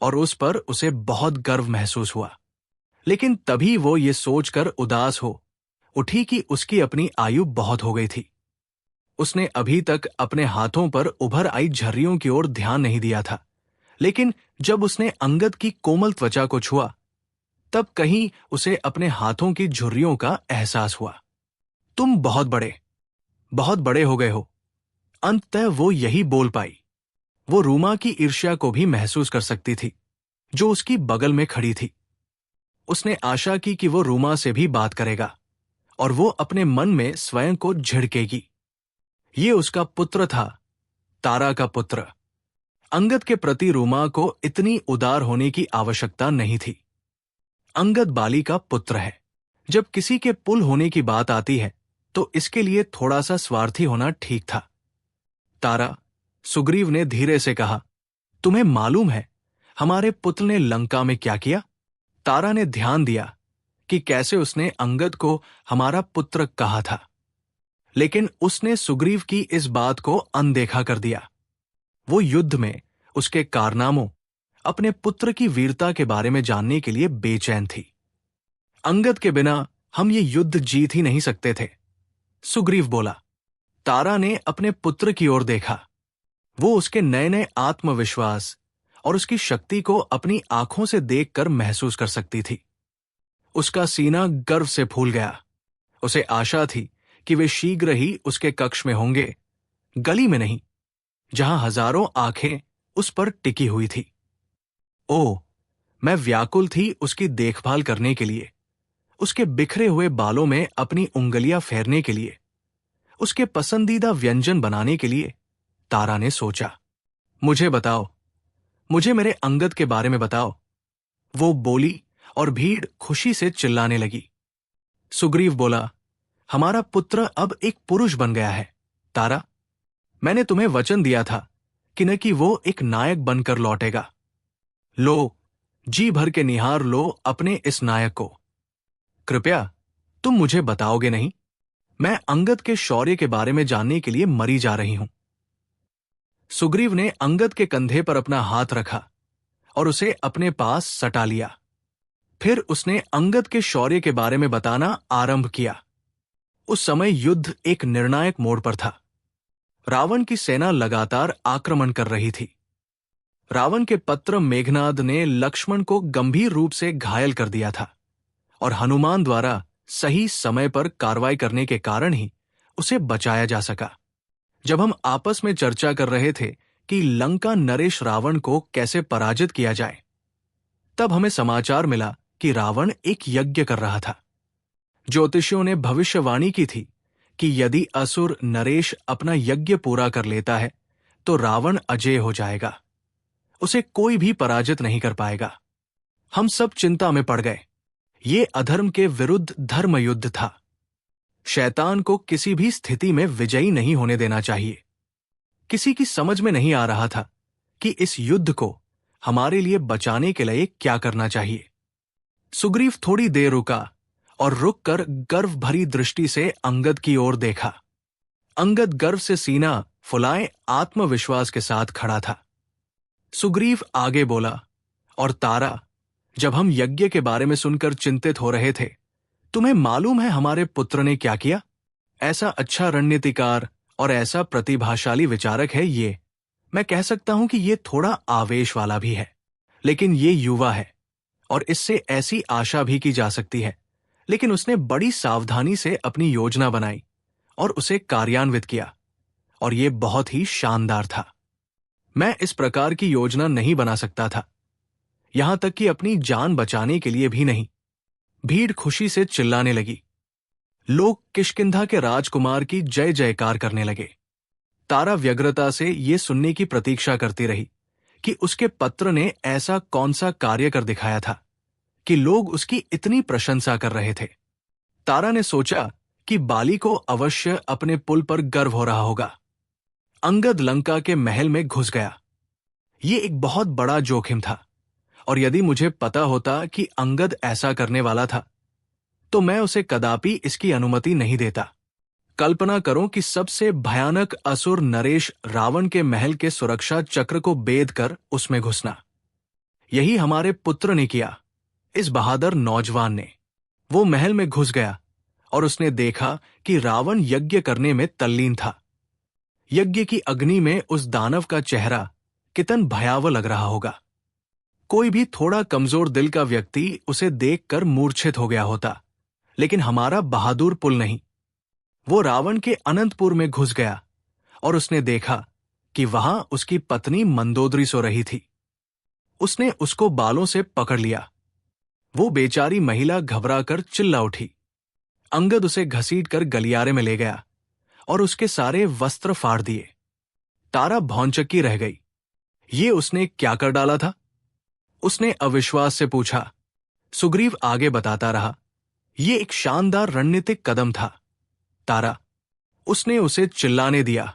और उस पर उसे बहुत गर्व महसूस हुआ। लेकिन तभी वो ये सोचकर उदास हो उठी कि उसकी अपनी आयु बहुत हो गई थी। उसने अभी तक अपने हाथों पर उभर आई झर्रियों की ओर ध्यान नहीं दिया था, लेकिन जब उसने अंगद की कोमल त्वचा को छुआ, तब कहीं उसे अपने हाथों की झुर्रियों का एहसास हुआ। तुम बहुत बड़े हो गए हो। अंततः वो यही बोल पाई। वो रूमा की ईर्ष्या को भी महसूस कर सकती थी, जो उसकी बगल में खड़ी थी। उसने आशा की कि वो रूमा से भी बात करेगा और वो अपने मन में स्वयं को झिड़केगी। ये उसका पुत्र था, तारा का पुत्र। अंगद के प्रति रूमा को इतनी उदार होने की आवश्यकता नहीं थी। अंगद बाली का पुत्र है। जब किसी के पुल होने की बात आती है तो इसके लिए थोड़ा सा स्वार्थी होना ठीक था। तारा, सुग्रीव ने धीरे से कहा, तुम्हें मालूम है हमारे पुत्र ने लंका में क्या किया? तारा ने ध्यान दिया कि कैसे उसने अंगद को हमारा पुत्र कहा था, लेकिन उसने सुग्रीव की इस बात को अनदेखा कर दिया। वो युद्ध में उसके कारनामों, अपने पुत्र की वीरता के बारे में जानने के लिए बेचैन थी। अंगद के बिना हम ये युद्ध जीत ही नहीं सकते थे, सुग्रीव बोला। तारा ने अपने पुत्र की ओर देखा। वो उसके नए नए आत्मविश्वास और उसकी शक्ति को अपनी आंखों से देखकर महसूस कर सकती थी। उसका सीना गर्व से फूल गया। उसे आशा थी कि वे शीघ्र ही उसके कक्ष में होंगे, गली में नहीं, जहां हजारों आंखें उस पर टिकी हुई थी। ओह, मैं व्याकुल थी उसकी देखभाल करने के लिए, उसके बिखरे हुए बालों में अपनी उंगलियां फेरने के लिए, उसके पसंदीदा व्यंजन बनाने के लिए। तारा ने सोचा, मुझे बताओ, मुझे मेरे अंगद के बारे में बताओ। वो बोली और भीड़ खुशी से चिल्लाने लगी। सुग्रीव बोला, हमारा पुत्र अब एक पुरुष बन गया है। तारा, मैंने तुम्हें वचन दिया था कि वो एक नायक बनकर लौटेगा। लो, जी भर के निहार लो अपने इस नायक को। कृपया तुम मुझे बताओगे नहीं? मैं अंगद के शौर्य के बारे में जानने के लिए मरी जा रही हूं। सुग्रीव ने अंगद के कंधे पर अपना हाथ रखा और उसे अपने पास सटा लिया। फिर उसने अंगद के शौर्य के बारे में बताना आरंभ किया। उस समय युद्ध एक निर्णायक मोड़ पर था। रावण की सेना लगातार आक्रमण कर रही थी। रावण के पुत्र मेघनाद ने लक्ष्मण को गंभीर रूप से घायल कर दिया था और हनुमान द्वारा सही समय पर कार्रवाई करने के कारण ही उसे बचाया जा सका। जब हम आपस में चर्चा कर रहे थे कि लंका नरेश रावण को कैसे पराजित किया जाए, तब हमें समाचार मिला कि रावण एक यज्ञ कर रहा था। ज्योतिषियों ने भविष्यवाणी की थी कि यदि असुर नरेश अपना यज्ञ पूरा कर लेता है तो रावण अजेय हो जाएगा, उसे कोई भी पराजित नहीं कर पाएगा। हम सब चिंता में पड़ गए। ये अधर्म के विरुद्ध धर्म युद्ध था। शैतान को किसी भी स्थिति में विजयी नहीं होने देना चाहिए। किसी की समझ में नहीं आ रहा था कि इस युद्ध को हमारे लिए बचाने के लिए क्या करना चाहिए। सुग्रीव थोड़ी देर रुका और रुककर गर्व भरी दृष्टि से अंगद की ओर देखा। अंगद गर्व से सीना फुलाए आत्मविश्वास के साथ खड़ा था। सुग्रीव आगे बोला, और तारा, जब हम यज्ञ के बारे में सुनकर चिंतित हो रहे थे, तुम्हें मालूम है हमारे पुत्र ने क्या किया? ऐसा अच्छा रणनीतिकार और ऐसा प्रतिभाशाली विचारक है ये। मैं कह सकता हूं कि ये थोड़ा आवेश वाला भी है, लेकिन ये युवा है और इससे ऐसी आशा भी की जा सकती है। लेकिन उसने बड़ी सावधानी से अपनी योजना बनाई और उसे कार्यान्वित किया, और ये बहुत ही शानदार था। मैं इस प्रकार की योजना नहीं बना सकता था, यहां तक कि अपनी जान बचाने के लिए भी नहीं। भीड़ खुशी से चिल्लाने लगी। लोग किष्किंधा के राजकुमार की जय जयकार करने लगे। तारा व्यग्रता से ये सुनने की प्रतीक्षा करती रही कि उसके पुत्र ने ऐसा कौन सा कार्य कर दिखाया था कि लोग उसकी इतनी प्रशंसा कर रहे थे। तारा ने सोचा कि बाली को अवश्य अपने पुल पर गर्व हो रहा होगा। अंगद लंका के महल में घुस गया। ये एक बहुत बड़ा जोखिम था, और यदि मुझे पता होता कि अंगद ऐसा करने वाला था तो मैं उसे कदापि इसकी अनुमति नहीं देता। कल्पना करो कि सबसे भयानक असुर नरेश रावण के महल के सुरक्षा चक्र को बेध कर उसमें घुसना। यही हमारे पुत्र ने किया, इस बहादुर नौजवान ने। वो महल में घुस गया और उसने देखा कि रावण यज्ञ करने में तल्लीन था। यज्ञ की अग्नि में उस दानव का चेहरा कितन भयावह लग रहा होगा। कोई भी थोड़ा कमजोर दिल का व्यक्ति उसे देखकर मूर्छित हो गया होता, लेकिन हमारा बहादुर पुल नहीं। वो रावण के अनंतपुर में घुस गया और उसने देखा कि वहां उसकी पत्नी मंदोदरी सो रही थी। उसने उसको बालों से पकड़ लिया। वो बेचारी महिला घबराकर चिल्ला उठी। अंगद उसे घसीटकर गलियारे में ले गया और उसके सारे वस्त्र फाड़ दिए। तारा भौंचक्की रह गई। ये उसने क्या कर डाला था? उसने अविश्वास से पूछा। सुग्रीव आगे बताता रहा, ये एक शानदार रणनीतिक कदम था तारा। उसने उसे चिल्लाने दिया।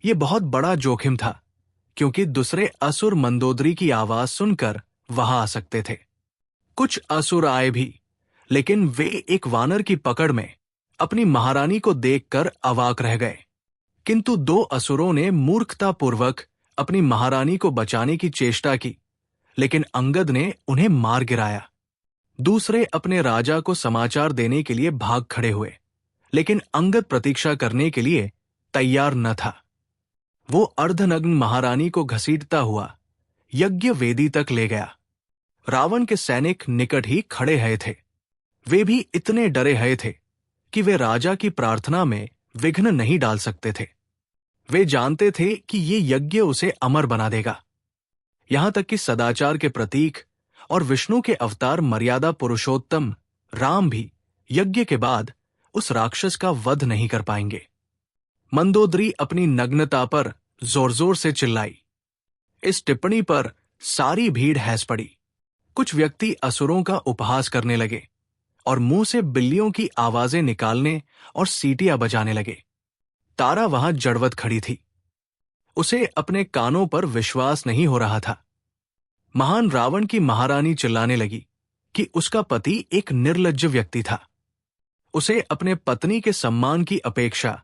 यह बहुत बड़ा जोखिम था, क्योंकि दूसरे असुर मंदोदरी की आवाज सुनकर वहां आ सकते थे। कुछ असुर आए भी, लेकिन वे एक वानर की पकड़ में अपनी महारानी को देखकर अवाक रह गए। किंतु दो असुरों ने मूर्खतापूर्वक अपनी महारानी को बचाने की चेष्टा की, लेकिन अंगद ने उन्हें मार गिराया। दूसरे अपने राजा को समाचार देने के लिए भाग खड़े हुए, लेकिन अंगद प्रतीक्षा करने के लिए तैयार न था। वो अर्धनग्न महारानी को घसीटता हुआ यज्ञ वेदी तक ले गया। रावण के सैनिक निकट ही खड़े हए थे। वे भी इतने डरे हए थे कि वे राजा की प्रार्थना में विघ्न नहीं डाल सकते थे। वे जानते थे कि ये यज्ञ उसे अमर बना देगा। यहां तक कि सदाचार के प्रतीक और विष्णु के अवतार मर्यादा पुरुषोत्तम राम भी यज्ञ के बाद उस राक्षस का वध नहीं कर पाएंगे। मंदोदरी अपनी नग्नता पर जोर जोर से चिल्लाई। इस टिप्पणी पर सारी भीड़ हैस पड़ी। कुछ व्यक्ति असुरों का उपहास करने लगे और मुंह से बिल्लियों की आवाजें निकालने और सीटियां बजाने लगे। तारा वहां जड़वत खड़ी थी। उसे अपने कानों पर विश्वास नहीं हो रहा था। महान रावण की महारानी चिल्लाने लगी कि उसका पति एक निर्लज्ज व्यक्ति था। उसे अपने पत्नी के सम्मान की अपेक्षा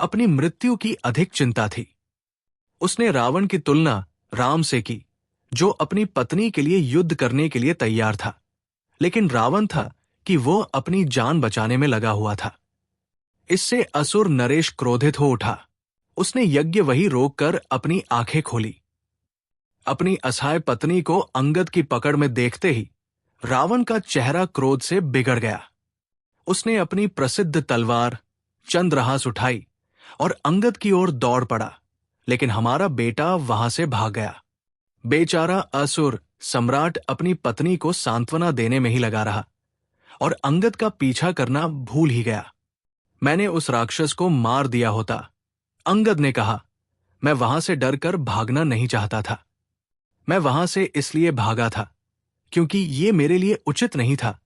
अपनी मृत्यु की अधिक चिंता थी। उसने रावण की तुलना राम से की, जो अपनी पत्नी के लिए युद्ध करने के लिए तैयार था, लेकिन रावण था कि वो अपनी जान बचाने में लगा हुआ था। इससे असुर नरेश क्रोधित हो उठा। उसने यज्ञ वही रोककर अपनी आंखें खोली। अपनी असहाय पत्नी को अंगद की पकड़ में देखते ही रावण का चेहरा क्रोध से बिगड़ गया। उसने अपनी प्रसिद्ध तलवार चंद्रहास उठाई और अंगद की ओर दौड़ पड़ा, लेकिन हमारा बेटा वहां से भाग गया। बेचारा असुर सम्राट अपनी पत्नी को सांत्वना देने में ही लगा रहा और अंगद का पीछा करना भूल ही गया। मैंने उस राक्षस को मार दिया होता, अंगद ने कहा। मैं वहां से डरकर भागना नहीं चाहता था। मैं वहां से इसलिए भागा था क्योंकि ये मेरे लिए उचित नहीं था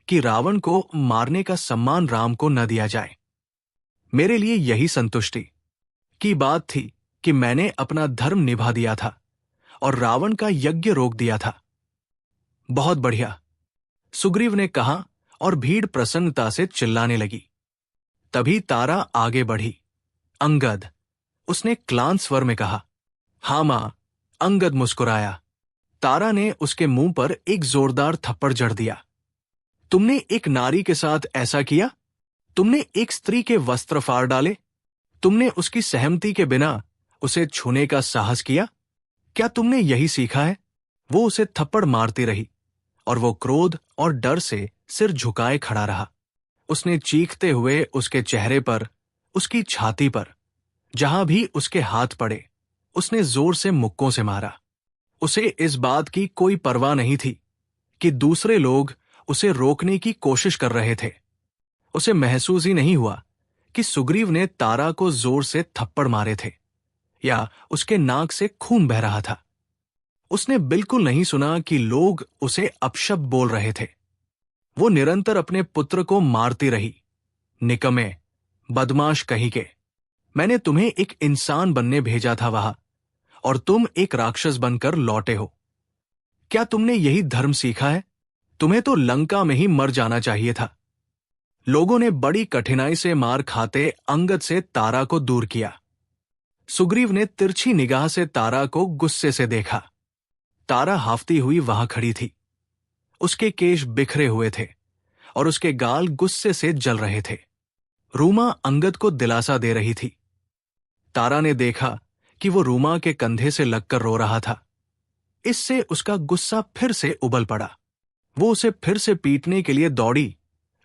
कि रावण को मारने का सम्मान राम को न दिया जाए। मेरे लिए यही संतुष्टि की बात थी कि मैंने अपना धर्म निभा दिया था और रावण का यज्ञ रोक दिया था। बहुत बढ़िया, सुग्रीव ने कहा और भीड़ प्रसन्नता से चिल्लाने लगी। तभी तारा आगे बढ़ी। अंगद, उसने क्लांत स्वर में कहा। हाँ मां, अंगद मुस्कुराया। तारा ने उसके मुंह पर एक जोरदार थप्पड़ जड़ दिया। तुमने एक नारी के साथ ऐसा किया? तुमने एक स्त्री के वस्त्र फाड़ डाले? तुमने उसकी सहमति के बिना उसे छूने का साहस किया? क्या तुमने यही सीखा है? वो उसे थप्पड़ मारती रही और वो क्रोध और डर से सिर झुकाए खड़ा रहा। उसने चीखते हुए उसके चेहरे पर, उसकी छाती पर, जहां भी उसके हाथ पड़े, उसने जोर से मुक्कों से मारा। उसे इस बात की कोई परवाह नहीं थी कि दूसरे लोग उसे रोकने की कोशिश कर रहे थे। उसे महसूस ही नहीं हुआ कि सुग्रीव ने तारा को जोर से थप्पड़ मारे थे या उसके नाक से खून बह रहा था। उसने बिल्कुल नहीं सुना कि लोग उसे अपशब्द बोल रहे थे। वो निरंतर अपने पुत्र को मारती रही। निकम्मे, बदमाश कहीं के, मैंने तुम्हें एक इंसान बनने भेजा था वहां, और तुम एक राक्षस बनकर लौटे हो। क्या तुमने यही धर्म सीखा है? तुम्हें तो लंका में ही मर जाना चाहिए था। लोगों ने बड़ी कठिनाई से मार खाते अंगद से तारा को दूर किया। सुग्रीव ने तिरछी निगाह से तारा को गुस्से से देखा। तारा हाफती हुई वहां खड़ी थी। उसके केश बिखरे हुए थे और उसके गाल गुस्से से जल रहे थे। रूमा अंगद को दिलासा दे रही थी। तारा ने देखा कि वो रूमा के कंधे से लगकर रो रहा था। इससे उसका गुस्सा फिर से उबल पड़ा। वो उसे फिर से पीटने के लिए दौड़ी,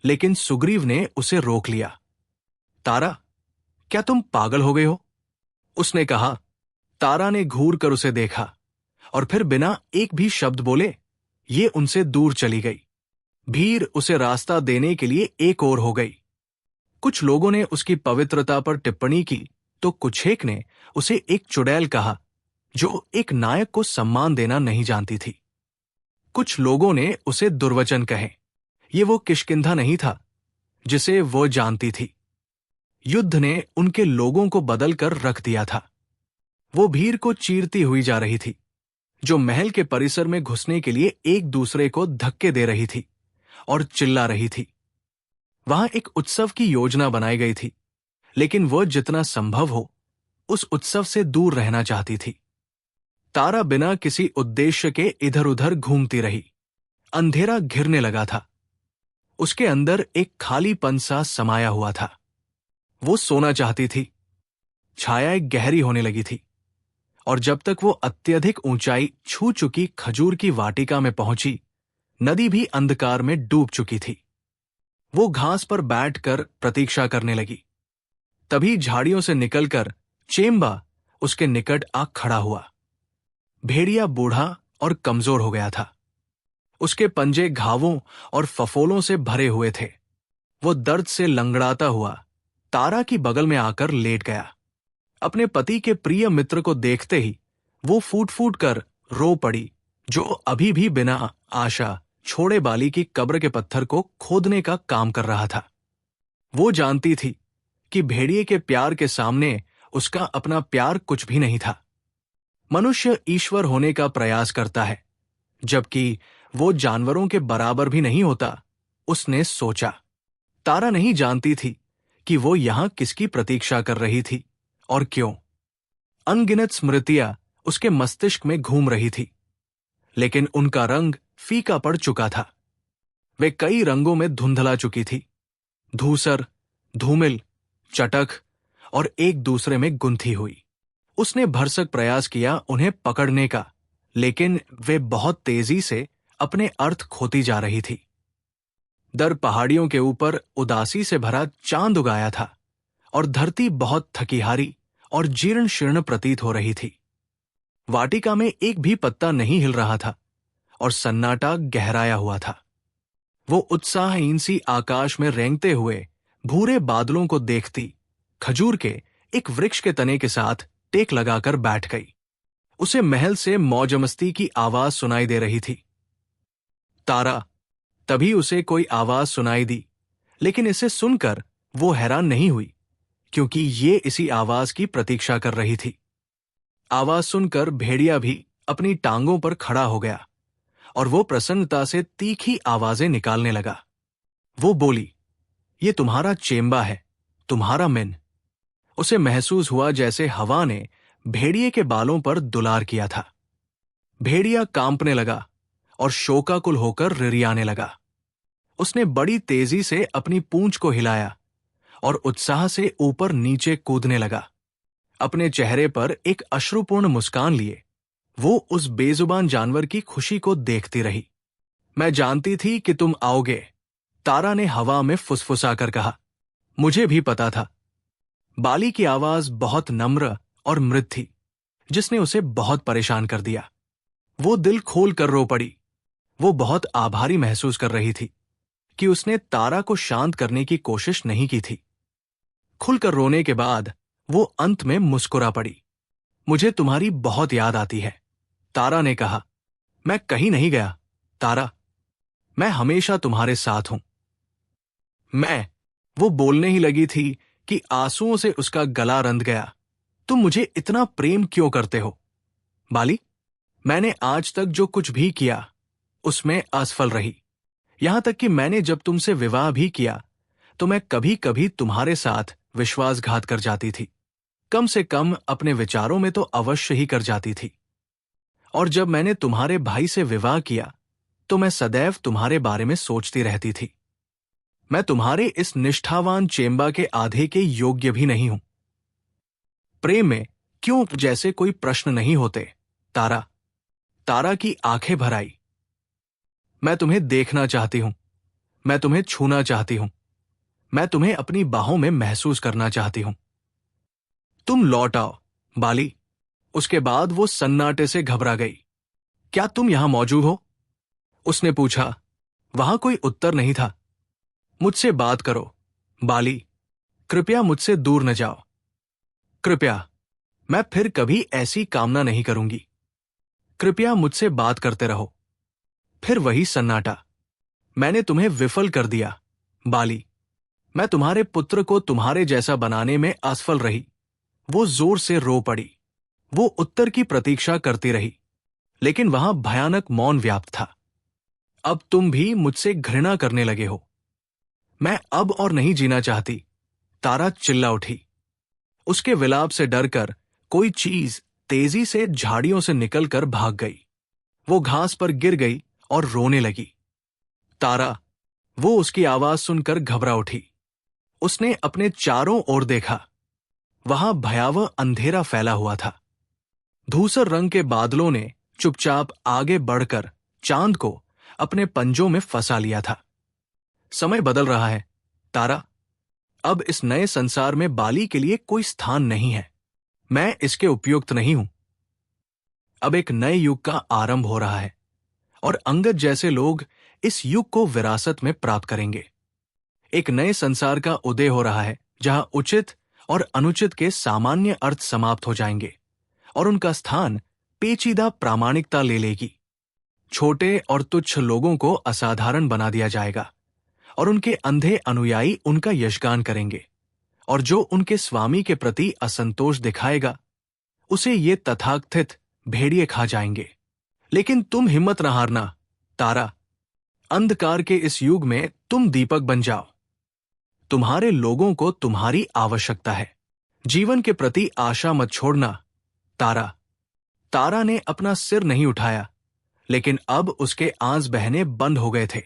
लेकिन सुग्रीव ने उसे रोक लिया। तारा, क्या तुम पागल हो गए हो? उसने कहा। तारा ने घूर कर उसे देखा और फिर बिना एक भी शब्द बोले ये उनसे दूर चली गई। भीड़ उसे रास्ता देने के लिए एक ओर हो गई। कुछ लोगों ने उसकी पवित्रता पर टिप्पणी की तो कुछेक ने उसे एक चुड़ैल कहा जो एक नायक को सम्मान देना नहीं जानती थी। कुछ लोगों ने उसे दुर्वचन कहे। ये वो किष्किंधा नहीं था जिसे वो जानती थी। युद्ध ने उनके लोगों को बदलकर रख दिया था। वो भीड़ को चीरती हुई जा रही थी, जो महल के परिसर में घुसने के लिए एक दूसरे को धक्के दे रही थी और चिल्ला रही थी। वहां एक उत्सव की योजना बनाई गई थी, लेकिन वह जितना संभव हो उस उत्सव से दूर रहना चाहती थी। तारा बिना किसी उद्देश्य के इधर उधर घूमती रही। अंधेरा घिरने लगा था। उसके अंदर एक खालीपन सा समाया हुआ था। वो सोना चाहती थी। छायाएं गहरी होने लगी थी और जब तक वो अत्यधिक ऊंचाई छू चुकी खजूर की वाटिका में पहुंची, नदी भी अंधकार में डूब चुकी थी। वो घास पर बैठकर प्रतीक्षा करने लगी। तभी झाड़ियों से निकलकर चेम्बा उसके निकट आ खड़ा हुआ। भेड़िया बूढ़ा और कमजोर हो गया था। उसके पंजे घावों और फफोलों से भरे हुए थे। वो दर्द से लंगड़ाता हुआ तारा की बगल में आकर लेट गया। अपने पति के प्रिय मित्र को देखते ही वो फूट फूट कर रो पड़ी, जो अभी भी बिना आशा छोड़े बाली की कब्र के पत्थर को खोदने का काम कर रहा था। वो जानती थी कि भेड़िए के प्यार के सामने उसका अपना प्यार कुछ भी नहीं था। मनुष्य ईश्वर होने का प्रयास करता है, जबकि वो जानवरों के बराबर भी नहीं होता, उसने सोचा। तारा नहीं जानती थी कि वो यहां किसकी प्रतीक्षा कर रही थी और क्यों। अनगिनत स्मृतियां उसके मस्तिष्क में घूम रही थी, लेकिन उनका रंग फीका पड़ चुका था। वे कई रंगों में धुंधला चुकी थी, धूसर, धूमिल, चटक और एक दूसरे में गुंथी हुई। उसने भरसक प्रयास किया उन्हें पकड़ने का, लेकिन वे बहुत तेजी से अपने अर्थ खोती जा रही थी। दर पहाड़ियों के ऊपर उदासी से भरा चांद उगाया था और धरती बहुत थकीहारी और जीर्ण शीर्ण प्रतीत हो रही थी। वाटिका में एक भी पत्ता नहीं हिल रहा था और सन्नाटा गहराया हुआ था। वो उत्साहहीन सी आकाश में रेंगते हुए भूरे बादलों को देखती खजूर के एक वृक्ष के तने के साथ टेक लगाकर बैठ गई। उसे महल से मौजमस्ती की आवाज सुनाई दे रही थी। तारा, तभी उसे कोई आवाज सुनाई दी, लेकिन इसे सुनकर वो हैरान नहीं हुई, क्योंकि ये इसी आवाज की प्रतीक्षा कर रही थी। आवाज सुनकर भेड़िया भी अपनी टांगों पर खड़ा हो गया और वो प्रसन्नता से तीखी आवाजें निकालने लगा। वो बोली, ये तुम्हारा चेम्बा है, तुम्हारा मिन। उसे महसूस हुआ जैसे हवा ने भेड़िए के बालों पर दुलार किया था। भेड़िया कांपने लगा और शोकाकुल होकर रिरियाने लगा। उसने बड़ी तेजी से अपनी पूंछ को हिलाया और उत्साह से ऊपर नीचे कूदने लगा। अपने चेहरे पर एक अश्रुपूर्ण मुस्कान लिए वो उस बेजुबान जानवर की खुशी को देखती रही। मैं जानती थी कि तुम आओगे, तारा ने हवा में फुसफुसाकर कहा। मुझे भी पता था। बाली की आवाज बहुत नम्र और मृदु थी, जिसने उसे बहुत परेशान कर दिया। वो दिल खोल कर रो पड़ी। वो बहुत आभारी महसूस कर रही थी कि उसने तारा को शांत करने की कोशिश नहीं की थी। खुलकर रोने के बाद वो अंत में मुस्कुरा पड़ी। मुझे तुम्हारी बहुत याद आती है, तारा ने कहा। मैं कहीं नहीं गया, तारा। मैं हमेशा तुम्हारे साथ हूं। वो बोलने ही लगी थी कि आंसुओं से उसका गला रंध गया। तुम मुझे इतना प्रेम क्यों करते हो, बाली? मैंने आज तक जो कुछ भी किया उसमें असफल रही। यहां तक कि मैंने जब तुमसे विवाह भी किया तो मैं कभी कभी तुम्हारे साथ विश्वासघात कर जाती थी। कम से कम अपने विचारों में तो अवश्य ही कर जाती थी। और जब मैंने तुम्हारे भाई से विवाह किया तो मैं सदैव तुम्हारे बारे में सोचती रहती थी। मैं तुम्हारे इस निष्ठावान चेम्बा के आधे के योग्य भी नहीं हूं। प्रेम में क्यों जैसे कोई प्रश्न नहीं होते, तारा। तारा की आंखें भर आई। मैं तुम्हें देखना चाहती हूं, मैं तुम्हें छूना चाहती हूं, मैं तुम्हें अपनी बाहों में महसूस करना चाहती हूं। तुम लौट आओ, बाली। उसके बाद वो सन्नाटे से घबरा गई। क्या तुम यहां मौजूद हो? उसने पूछा। वहां कोई उत्तर नहीं था। मुझसे बात करो, बाली। कृपया मुझसे दूर न जाओ। कृपया। मैं फिर कभी ऐसी कामना नहीं करूंगी। कृपया मुझसे बात करते रहो। फिर वही सन्नाटा। मैंने तुम्हें विफल कर दिया, बाली। मैं तुम्हारे पुत्र को तुम्हारे जैसा बनाने में असफल रही। वो जोर से रो पड़ी। वो उत्तर की प्रतीक्षा करती रही, लेकिन वहां भयानक मौन व्याप्त था। अब तुम भी मुझसे घृणा करने लगे हो। मैं अब और नहीं जीना चाहती, तारा चिल्ला उठी। उसके विलाप से डरकर कोई चीज तेजी से झाड़ियों से निकलकर भाग गई। वो घास पर गिर गई और रोने लगी। तारा, वो उसकी आवाज सुनकर घबरा उठी। उसने अपने चारों ओर देखा। वहां भयावह अंधेरा फैला हुआ था। धूसर रंग के बादलों ने चुपचाप आगे बढ़कर चांद को अपने पंजों में फंसा लिया था। समय बदल रहा है, तारा। अब इस नए संसार में बाली के लिए कोई स्थान नहीं है। मैं इसके उपयुक्त नहीं हूं। अब एक नए युग का आरंभ हो रहा है और अंगद जैसे लोग इस युग को विरासत में प्राप्त करेंगे। एक नए संसार का उदय हो रहा है जहां उचित और अनुचित के सामान्य अर्थ समाप्त हो जाएंगे और उनका स्थान पेचीदा प्रामाणिकता ले लेगी। छोटे और तुच्छ लोगों को असाधारण बना दिया जाएगा और उनके अंधे अनुयायी उनका यशगान करेंगे, और जो उनके स्वामी के प्रति असंतोष दिखाएगा उसे ये तथाकथित भेड़िए खा जाएंगे। लेकिन तुम हिम्मत न हारना, तारा। अंधकार के इस युग में तुम दीपक बन जाओ। तुम्हारे लोगों को तुम्हारी आवश्यकता है। जीवन के प्रति आशा मत छोड़ना, तारा। तारा ने अपना सिर नहीं उठाया, लेकिन अब उसके आंस बहने बंद हो गए थे।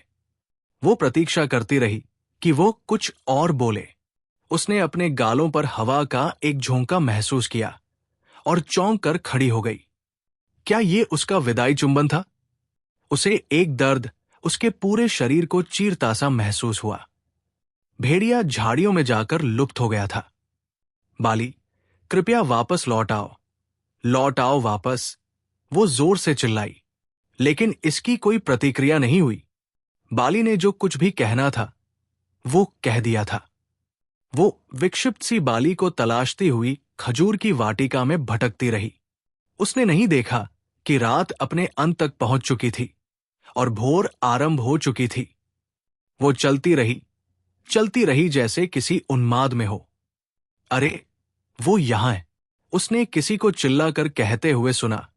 वो प्रतीक्षा करती रही कि वो कुछ और बोले। उसने अपने गालों पर हवा का एक झोंका महसूस किया और चौंक कर खड़ी हो गई। क्या ये उसका विदाई चुंबन था? उसे एक दर्द उसके पूरे शरीर को चीरता सा महसूस हुआ। भेड़िया झाड़ियों में जाकर लुप्त हो गया था। बाली, कृपया वापस लौट आओ, लौट आओ वापस, वो जोर से चिल्लाई। लेकिन इसकी कोई प्रतिक्रिया नहीं हुई। बाली ने जो कुछ भी कहना था वो कह दिया था। वो विक्षिप्त सी बाली को तलाशती हुई खजूर की वाटिका में भटकती रही। उसने नहीं देखा कि रात अपने अंत तक पहुंच चुकी थी और भोर आरंभ हो चुकी थी। वो चलती रही जैसे किसी उन्माद में हो। अरे, वो यहां है, उसने किसी को चिल्लाकर कहते हुए सुना,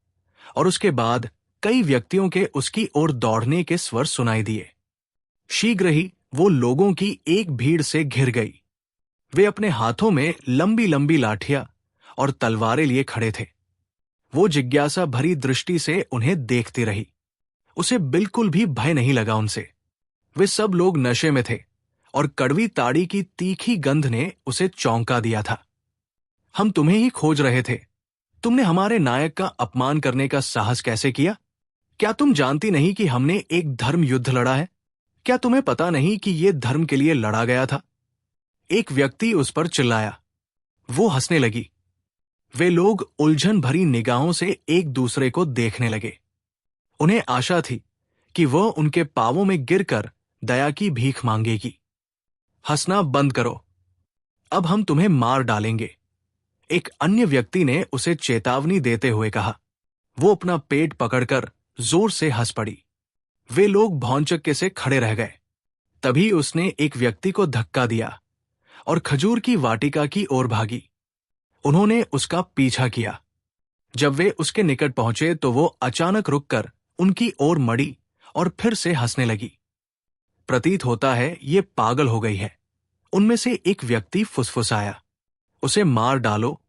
और उसके बाद कई व्यक्तियों के उसकी ओर दौड़ने के स्वर सुनाई दिए। शीघ्र ही वो लोगों की एक भीड़ से घिर गई। वे अपने हाथों में लंबी लंबी लाठियां और तलवारें लिए खड़े थे। वो जिज्ञासा भरी दृष्टि से उन्हें देखती रही। उसे बिल्कुल भी भय नहीं लगा उनसे। वे सब लोग नशे में थे और कड़वी ताड़ी की तीखी गंध ने उसे चौंका दिया था। हम तुम्हें ही खोज रहे थे। तुमने हमारे नायक का अपमान करने का साहस कैसे किया? क्या तुम जानती नहीं कि हमने एक धर्म युद्ध लड़ा है? क्या तुम्हें पता नहीं कि यह धर्म के लिए लड़ा गया था? एक व्यक्ति उस पर चिल्लाया। वो हंसने लगी। वे लोग उलझन भरी निगाहों से एक दूसरे को देखने लगे। उन्हें आशा थी कि वह उनके पांवों में गिरकर दया की भीख मांगेगी। हंसना बंद करो, अब हम तुम्हें मार डालेंगे, एक अन्य व्यक्ति ने उसे चेतावनी देते हुए कहा। वो अपना पेट पकड़कर जोर से हंस पड़ी। वे लोग भौंचक्के से खड़े रह गए। तभी उसने एक व्यक्ति को धक्का दिया और खजूर की वाटिका की ओर भागी। उन्होंने उसका पीछा किया। जब वे उसके निकट पहुंचे तो वो अचानक रुककर उनकी ओर मड़ी और फिर से हंसने लगी। प्रतीत होता है ये पागल हो गई है। उनमें से एक व्यक्ति फुसफुसाया। उसे मार डालो,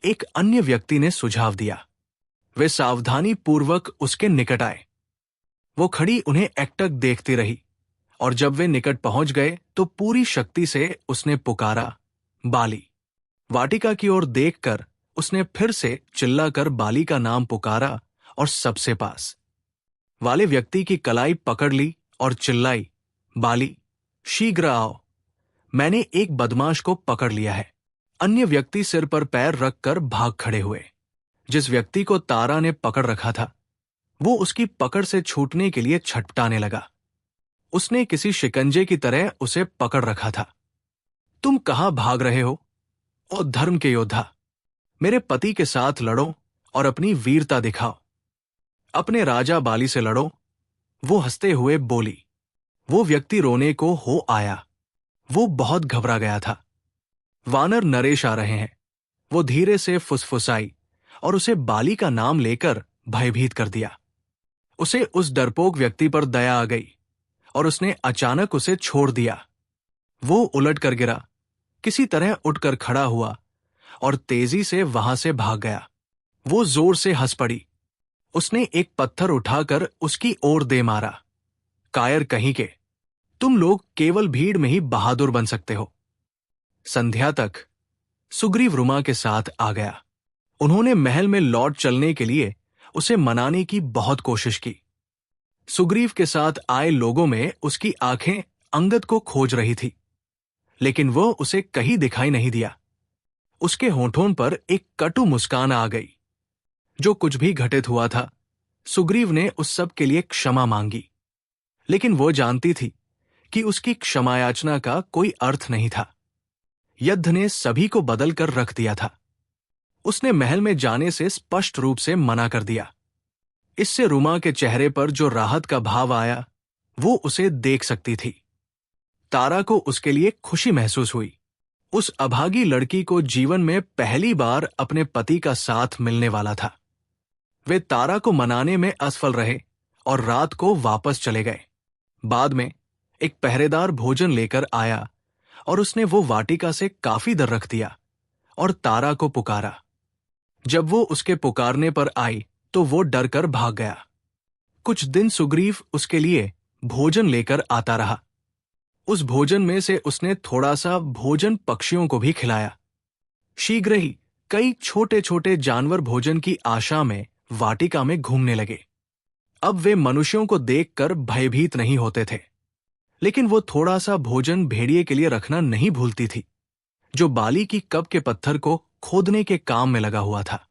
एक अन्य व्यक्ति ने सुझाव दिया। वे सावधानी पूर्वक उसके निकट आए। वो खड़ी उन्हें एकटक देखती रही, और जब वे निकट पहुंच गए तो पूरी शक्ति से उसने पुकारा, बाली। वाटिका की ओर देखकर उसने फिर से चिल्लाकर बाली का नाम पुकारा और सबसे पास वाले व्यक्ति की कलाई पकड़ ली और चिल्लाई, बाली, शीघ्र आओ, मैंने एक बदमाश को पकड़ लिया है। अन्य व्यक्ति सिर पर पैर रखकर भाग खड़े हुए। जिस व्यक्ति को तारा ने पकड़ रखा था वो उसकी पकड़ से छूटने के लिए छटपटाने लगा। उसने किसी शिकंजे की तरह उसे पकड़ रखा था। तुम कहां भाग रहे हो, ओ धर्म के योद्धा? मेरे पति के साथ लड़ो और अपनी वीरता दिखाओ। अपने राजा बाली से लड़ो, वो हंसते हुए बोली। वो व्यक्ति रोने को हो आया। वो बहुत घबरा गया था। वानर नरेश आ रहे हैं, वो धीरे से फुसफुसाई और उसे बाली का नाम लेकर भयभीत कर दिया। उसे उस डरपोक व्यक्ति पर दया आ गई और उसने अचानक उसे छोड़ दिया। वो उलट कर गिरा, किसी तरह उठकर खड़ा हुआ और तेजी से वहां से भाग गया। वो जोर से हंस पड़ी। उसने एक पत्थर उठाकर उसकी ओर दे मारा। कायर कहीं के, तुम लोग केवल भीड़ में ही बहादुर बन सकते हो। संध्या तक सुग्रीव रुमा के साथ आ गया। उन्होंने महल में लौट चलने के लिए उसे मनाने की बहुत कोशिश की। सुग्रीव के साथ आए लोगों में उसकी आंखें अंगद को खोज रही थी, लेकिन वो उसे कहीं दिखाई नहीं दिया। उसके होठों पर एक कटु मुस्कान आ गई। जो कुछ भी घटित हुआ था, सुग्रीव ने उस सब के लिए क्षमा मांगी, लेकिन वो जानती थी कि उसकी क्षमायाचना का कोई अर्थ नहीं था। युद्ध ने सभी को बदल कर रख दिया था। उसने महल में जाने से स्पष्ट रूप से मना कर दिया। इससे रुमा के चेहरे पर जो राहत का भाव आया, वो उसे देख सकती थी। तारा को उसके लिए खुशी महसूस हुई। उस अभागी लड़की को जीवन में पहली बार अपने पति का साथ मिलने वाला था। वे तारा को मनाने में असफल रहे और रात को वापस चले गए। बाद में एक पहरेदार भोजन लेकर आया और उसने वो वाटिका से काफी दर रख दिया और तारा को पुकारा। जब वो उसके पुकारने पर आई तो वो डर कर भाग गया। कुछ दिन सुग्रीव उसके लिए भोजन लेकर आता रहा। उस भोजन में से उसने थोड़ा सा भोजन पक्षियों को भी खिलाया। शीघ्र ही कई छोटे छोटे जानवर भोजन की आशा में वाटिका में घूमने लगे। अब वे मनुष्यों को देखकर भयभीत नहीं होते थे, लेकिन वो थोड़ा सा भोजन भेड़िए के लिए रखना नहीं भूलती थी, जो बाली की कब के पत्थर को खोदने के काम में लगा हुआ था।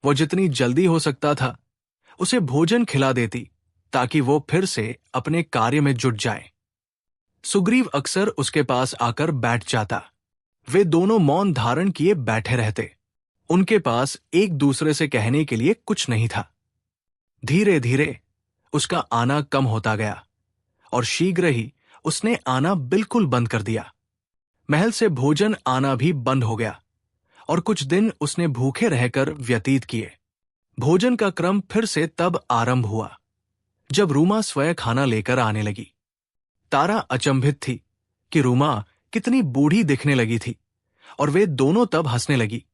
वो जितनी जल्दी हो सकता था उसे भोजन खिला देती, ताकि वो फिर से अपने कार्य में जुट जाए। सुग्रीव अक्सर उसके पास आकर बैठ जाता। वे दोनों मौन धारण किए बैठे रहते। उनके पास एक दूसरे से कहने के लिए कुछ नहीं था। धीरे धीरे उसका आना कम होता गया और शीघ्र ही उसने आना बिल्कुल बंद कर दिया। महल से भोजन आना भी बंद हो गया और कुछ दिन उसने भूखे रहकर व्यतीत किए। भोजन का क्रम फिर से तब आरंभ हुआ जब रूमा स्वयं खाना लेकर आने लगी। तारा अचंभित थी कि रूमा कितनी बूढ़ी दिखने लगी थी और वे दोनों तब हंसने लगी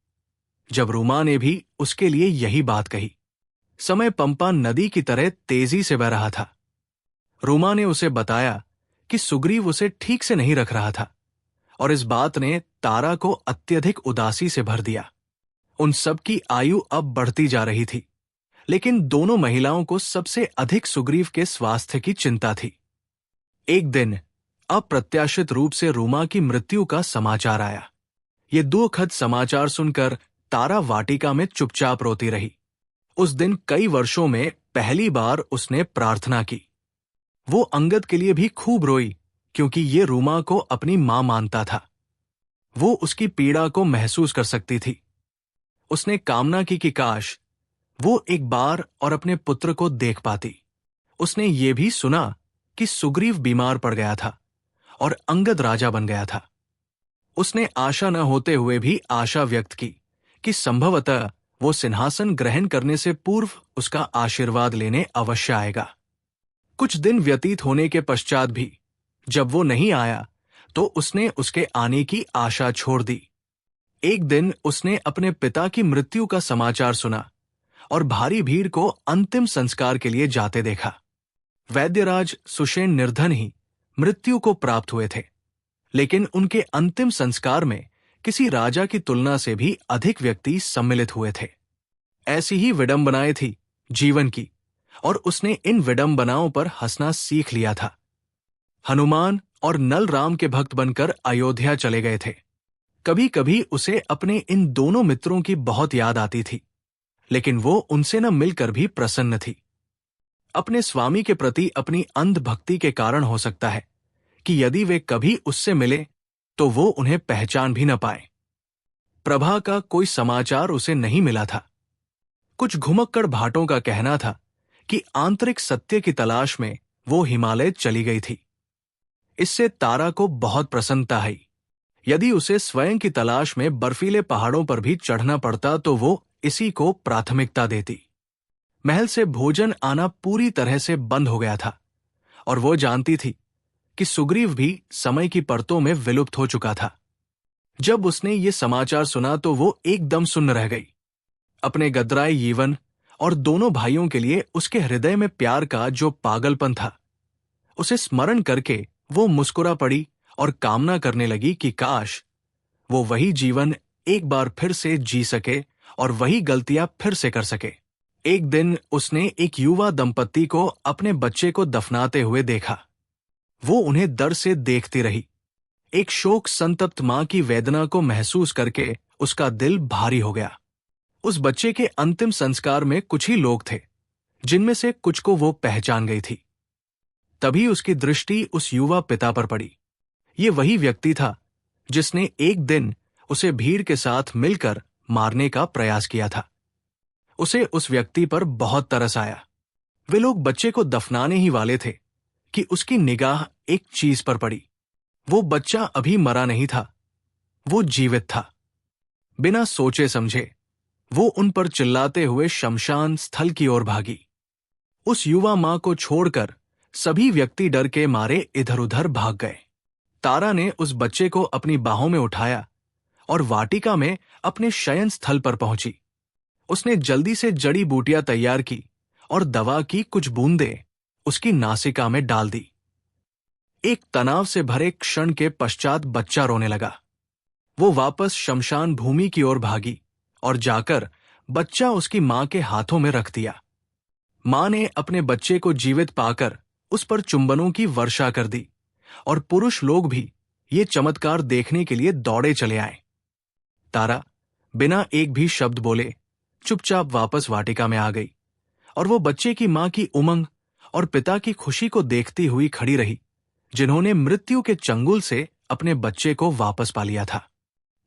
जब रूमा ने भी उसके लिए यही बात कही। समय पंपा नदी की तरह तेजी से बह रहा था। रूमा ने उसे बताया कि सुग्रीव उसे ठीक से नहीं रख रहा था और इस बात ने तारा को अत्यधिक उदासी से भर दिया। उन सब की आयु अब बढ़ती जा रही थी, लेकिन दोनों महिलाओं को सबसे अधिक सुग्रीव के स्वास्थ्य की चिंता थी। एक दिन अप्रत्याशित रूप से रूमा की मृत्यु का समाचार आया। ये दुखद समाचार सुनकर तारा वाटिका में चुपचाप रोती रही। उस दिन कई वर्षों में पहली बार उसने प्रार्थना की। वो अंगद के लिए भी खूब रोई, क्योंकि ये रूमा को अपनी मां मानता था। वो उसकी पीड़ा को महसूस कर सकती थी। उसने कामना की कि काश वो एक बार और अपने पुत्र को देख पाती। उसने ये भी सुना कि सुग्रीव बीमार पड़ गया था और अंगद राजा बन गया था। उसने आशा न होते हुए भी आशा व्यक्त की कि संभवतः वो सिंहासन ग्रहण करने से पूर्व उसका आशीर्वाद लेने अवश्य आएगा। कुछ दिन व्यतीत होने के पश्चात भी जब वो नहीं आया तो उसने उसके आने की आशा छोड़ दी। एक दिन उसने अपने पिता की मृत्यु का समाचार सुना और भारी भीड़ को अंतिम संस्कार के लिए जाते देखा। वैद्यराज सुषेण निर्धन ही मृत्यु को प्राप्त हुए थे, लेकिन उनके अंतिम संस्कार में किसी राजा की तुलना से भी अधिक व्यक्ति सम्मिलित हुए थे। ऐसी ही विडंबनाएं थी जीवन की, और उसने इन विडंबनाओं पर हंसना सीख लिया था। हनुमान और नल राम के भक्त बनकर अयोध्या चले गए थे। कभी कभी उसे अपने इन दोनों मित्रों की बहुत याद आती थी, लेकिन वो उनसे न मिलकर भी प्रसन्न थी। अपने स्वामी के प्रति अपनी अंध भक्ति के कारण हो सकता है कि यदि वे कभी उससे मिले तो वो उन्हें पहचान भी न पाए। प्रभा का कोई समाचार उसे नहीं मिला था। कुछ घुमक्कड़ भाटों का कहना था कि आंतरिक सत्य की तलाश में वो हिमालय चली गई थी। इससे तारा को बहुत प्रसन्नता हुई। यदि उसे स्वयं की तलाश में बर्फीले पहाड़ों पर भी चढ़ना पड़ता तो वो इसी को प्राथमिकता देती। महल से भोजन आना पूरी तरह से बंद हो गया था और वो जानती थी कि सुग्रीव भी समय की परतों में विलुप्त हो चुका था। जब उसने ये समाचार सुना तो वो एकदम सुन्न रह गई। अपने गदराए जीवन और दोनों भाइयों के लिए उसके हृदय में प्यार का जो पागलपन था, उसे स्मरण करके वो मुस्कुरा पड़ी और कामना करने लगी कि काश वो वही जीवन एक बार फिर से जी सके और वही गलतियां फिर से कर सके। एक दिन उसने एक युवा दंपत्ति को अपने बच्चे को दफनाते हुए देखा। वो उन्हें डर से देखती रही। एक शोक संतप्त मां की वेदना को महसूस करके उसका दिल भारी हो गया। उस बच्चे के अंतिम संस्कार में कुछ ही लोग थे, जिनमें से कुछ को वो पहचान गई थी। तभी उसकी दृष्टि उस युवा पिता पर पड़ी। ये वही व्यक्ति था जिसने एक दिन उसे भीड़ के साथ मिलकर मारने का प्रयास किया था। उसे उस व्यक्ति पर बहुत तरस आया। वे लोग बच्चे को दफनाने ही वाले थे कि उसकी निगाह एक चीज पर पड़ी। वो बच्चा अभी मरा नहीं था, वो जीवित था। बिना सोचे समझे वो उन पर चिल्लाते हुए शमशान स्थल की ओर भागी। उस युवा मां को छोड़कर सभी व्यक्ति डर के मारे इधर उधर भाग गए। तारा ने उस बच्चे को अपनी बाहों में उठाया और वाटिका में अपने शयन स्थल पर पहुंची। उसने जल्दी से जड़ी बूटियां तैयार की और दवा की कुछ बूंदें उसकी नासिका में डाल दी। एक तनाव से भरे क्षण के पश्चात बच्चा रोने लगा। वो वापस शमशान भूमि की ओर भागी और जाकर बच्चा उसकी मां के हाथों में रख दिया। मां ने अपने बच्चे को जीवित पाकर उस पर चुंबनों की वर्षा कर दी और पुरुष लोग भी ये चमत्कार देखने के लिए दौड़े चले आए। तारा बिना एक भी शब्द बोले चुपचाप वापस वाटिका में आ गई और वो बच्चे की मां की उमंग और पिता की खुशी को देखती हुई खड़ी रही, जिन्होंने मृत्यु के चंगुल से अपने बच्चे को वापस पा लिया था।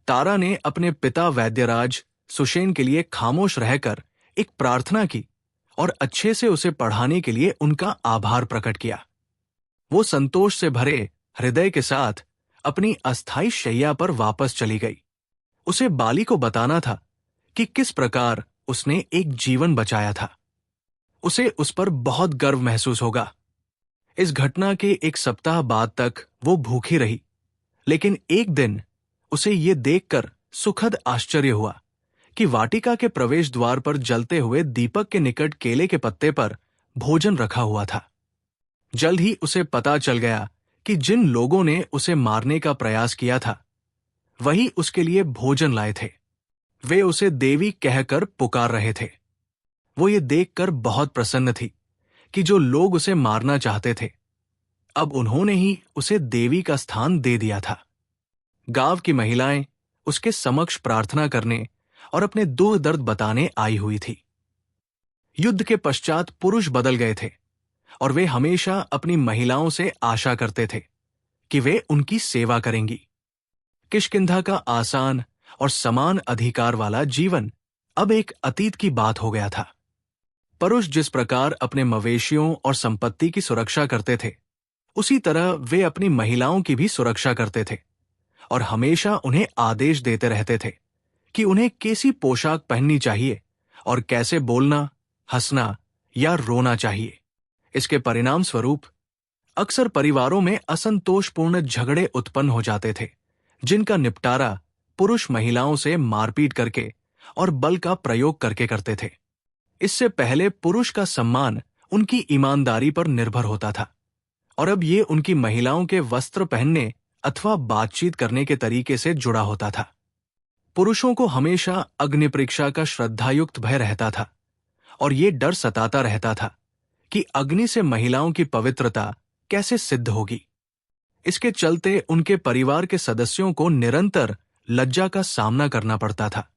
तारा ने अपने पिता वैद्यराज सुषेण के लिए खामोश रहकर एक प्रार्थना की और अच्छे से उसे पढ़ाने के लिए उनका आभार प्रकट किया। वो संतोष से भरे हृदय के साथ अपनी अस्थायी शैया पर वापस चली गई। उसे बाली को बताना था कि किस प्रकार उसने एक जीवन बचाया था। उसे उस पर बहुत गर्व महसूस होगा। इस घटना के एक सप्ताह बाद तक वो भूखी रही, लेकिन एक दिन उसे ये देखकर सुखद आश्चर्य हुआ कि वाटिका के प्रवेश द्वार पर जलते हुए दीपक के निकट केले के पत्ते पर भोजन रखा हुआ था। जल्द ही उसे पता चल गया कि जिन लोगों ने उसे मारने का प्रयास किया था, वही उसके लिए भोजन लाए थे। वे उसे देवी कहकर पुकार रहे थे। वो ये देखकर बहुत प्रसन्न थी कि जो लोग उसे मारना चाहते थे, अब उन्होंने ही उसे देवी का स्थान दे दिया था। गांव की महिलाएं उसके समक्ष प्रार्थना करने और अपने दुख दर्द बताने आई हुई थी। युद्ध के पश्चात पुरुष बदल गए थे और वे हमेशा अपनी महिलाओं से आशा करते थे कि वे उनकी सेवा करेंगी। किष्किंधा का आसान और समान अधिकार वाला जीवन अब एक अतीत की बात हो गया था। पुरुष जिस प्रकार अपने मवेशियों और संपत्ति की सुरक्षा करते थे, उसी तरह वे अपनी महिलाओं की भी सुरक्षा करते थे और हमेशा उन्हें आदेश देते रहते थे कि उन्हें कैसी पोशाक पहननी चाहिए और कैसे बोलना, हंसना या रोना चाहिए। इसके परिणाम स्वरूप अक्सर परिवारों में असंतोषपूर्ण झगड़े उत्पन्न हो जाते थे, जिनका निपटारा पुरुष महिलाओं से मारपीट करके और बल का प्रयोग करके करते थे। इससे पहले पुरुष का सम्मान उनकी ईमानदारी पर निर्भर होता था और अब ये उनकी महिलाओं के वस्त्र पहनने अथवा बातचीत करने के तरीके से जुड़ा होता था। पुरुषों को हमेशा अग्नि परीक्षा का श्रद्धायुक्त भय रहता था और ये डर सताता रहता था कि अग्नि से महिलाओं की पवित्रता कैसे सिद्ध होगी। इसके चलते उनके परिवार के सदस्यों को निरंतर लज्जा का सामना करना पड़ता था,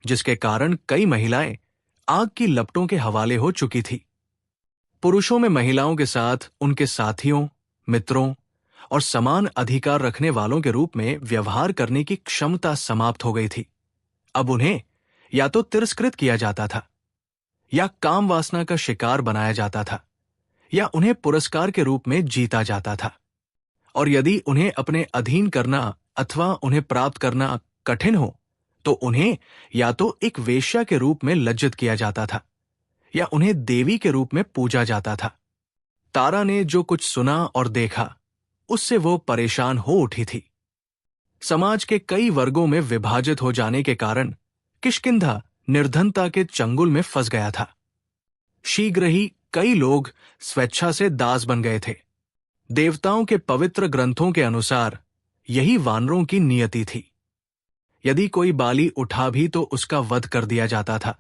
जिसके कारण कई महिलाएं आग की लपटों के हवाले हो चुकी थी। पुरुषों में महिलाओं के साथ उनके साथियों, मित्रों और समान अधिकार रखने वालों के रूप में व्यवहार करने की क्षमता समाप्त हो गई थी। अब उन्हें या तो तिरस्कृत किया जाता था, या काम वासना का शिकार बनाया जाता था, या उन्हें पुरस्कार के रूप में जीता जाता था। और यदि उन्हें अपने अधीन करना अथवा उन्हें प्राप्त करना कठिन हो, तो उन्हें या तो एक वेश्या के रूप में लज्जित किया जाता था, या उन्हें देवी के रूप में पूजा जाता था। तारा ने जो कुछ सुना और देखा, उससे वो परेशान हो उठी थी। समाज के कई वर्गों में विभाजित हो जाने के कारण किष्किंधा निर्धनता के चंगुल में फंस गया था। शीघ्र ही कई लोग स्वेच्छा से दास बन गए थे। देवताओं के पवित्र ग्रंथों के अनुसार यही वानरों की नियति थी। यदि कोई बाली उठा भी तो उसका वध कर दिया जाता था,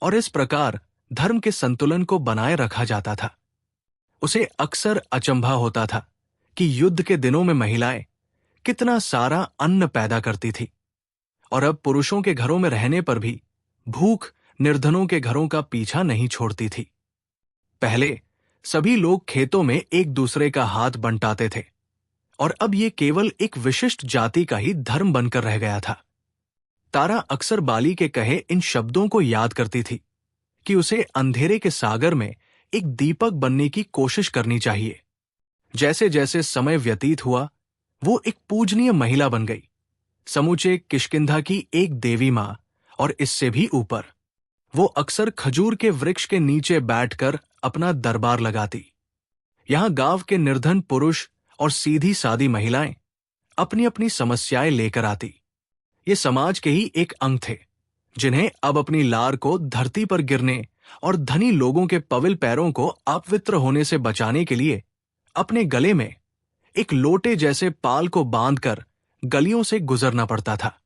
और इस प्रकार धर्म के संतुलन को बनाए रखा जाता था। उसे अक्सर अचंभा होता था कि युद्ध के दिनों में महिलाएं कितना सारा अन्न पैदा करती थी, और अब पुरुषों के घरों में रहने पर भी भूख निर्धनों के घरों का पीछा नहीं छोड़ती थी। पहले सभी लोग खेतों में एक दूसरे का हाथ बंटाते थे, और अब ये केवल एक विशिष्ट जाति का ही धर्म बनकर रह गया था। तारा अक्सर बाली के कहे इन शब्दों को याद करती थी कि उसे अंधेरे के सागर में एक दीपक बनने की कोशिश करनी चाहिए। जैसे जैसे समय व्यतीत हुआ, वो एक पूजनीय महिला बन गई, समूचे किष्किंधा की एक देवी मां, और इससे भी ऊपर वो अक्सर खजूर के वृक्ष के नीचे बैठकर अपना दरबार लगाती। यहां गांव के निर्धन पुरुष और सीधी सादी महिलाएं अपनी अपनी समस्याएं लेकर आती। ये समाज के ही एक अंग थे, जिन्हें अब अपनी लार को धरती पर गिरने और धनी लोगों के पविल पैरों को अपवित्र होने से बचाने के लिए अपने गले में एक लोटे जैसे पाल को बांधकर गलियों से गुजरना पड़ता था।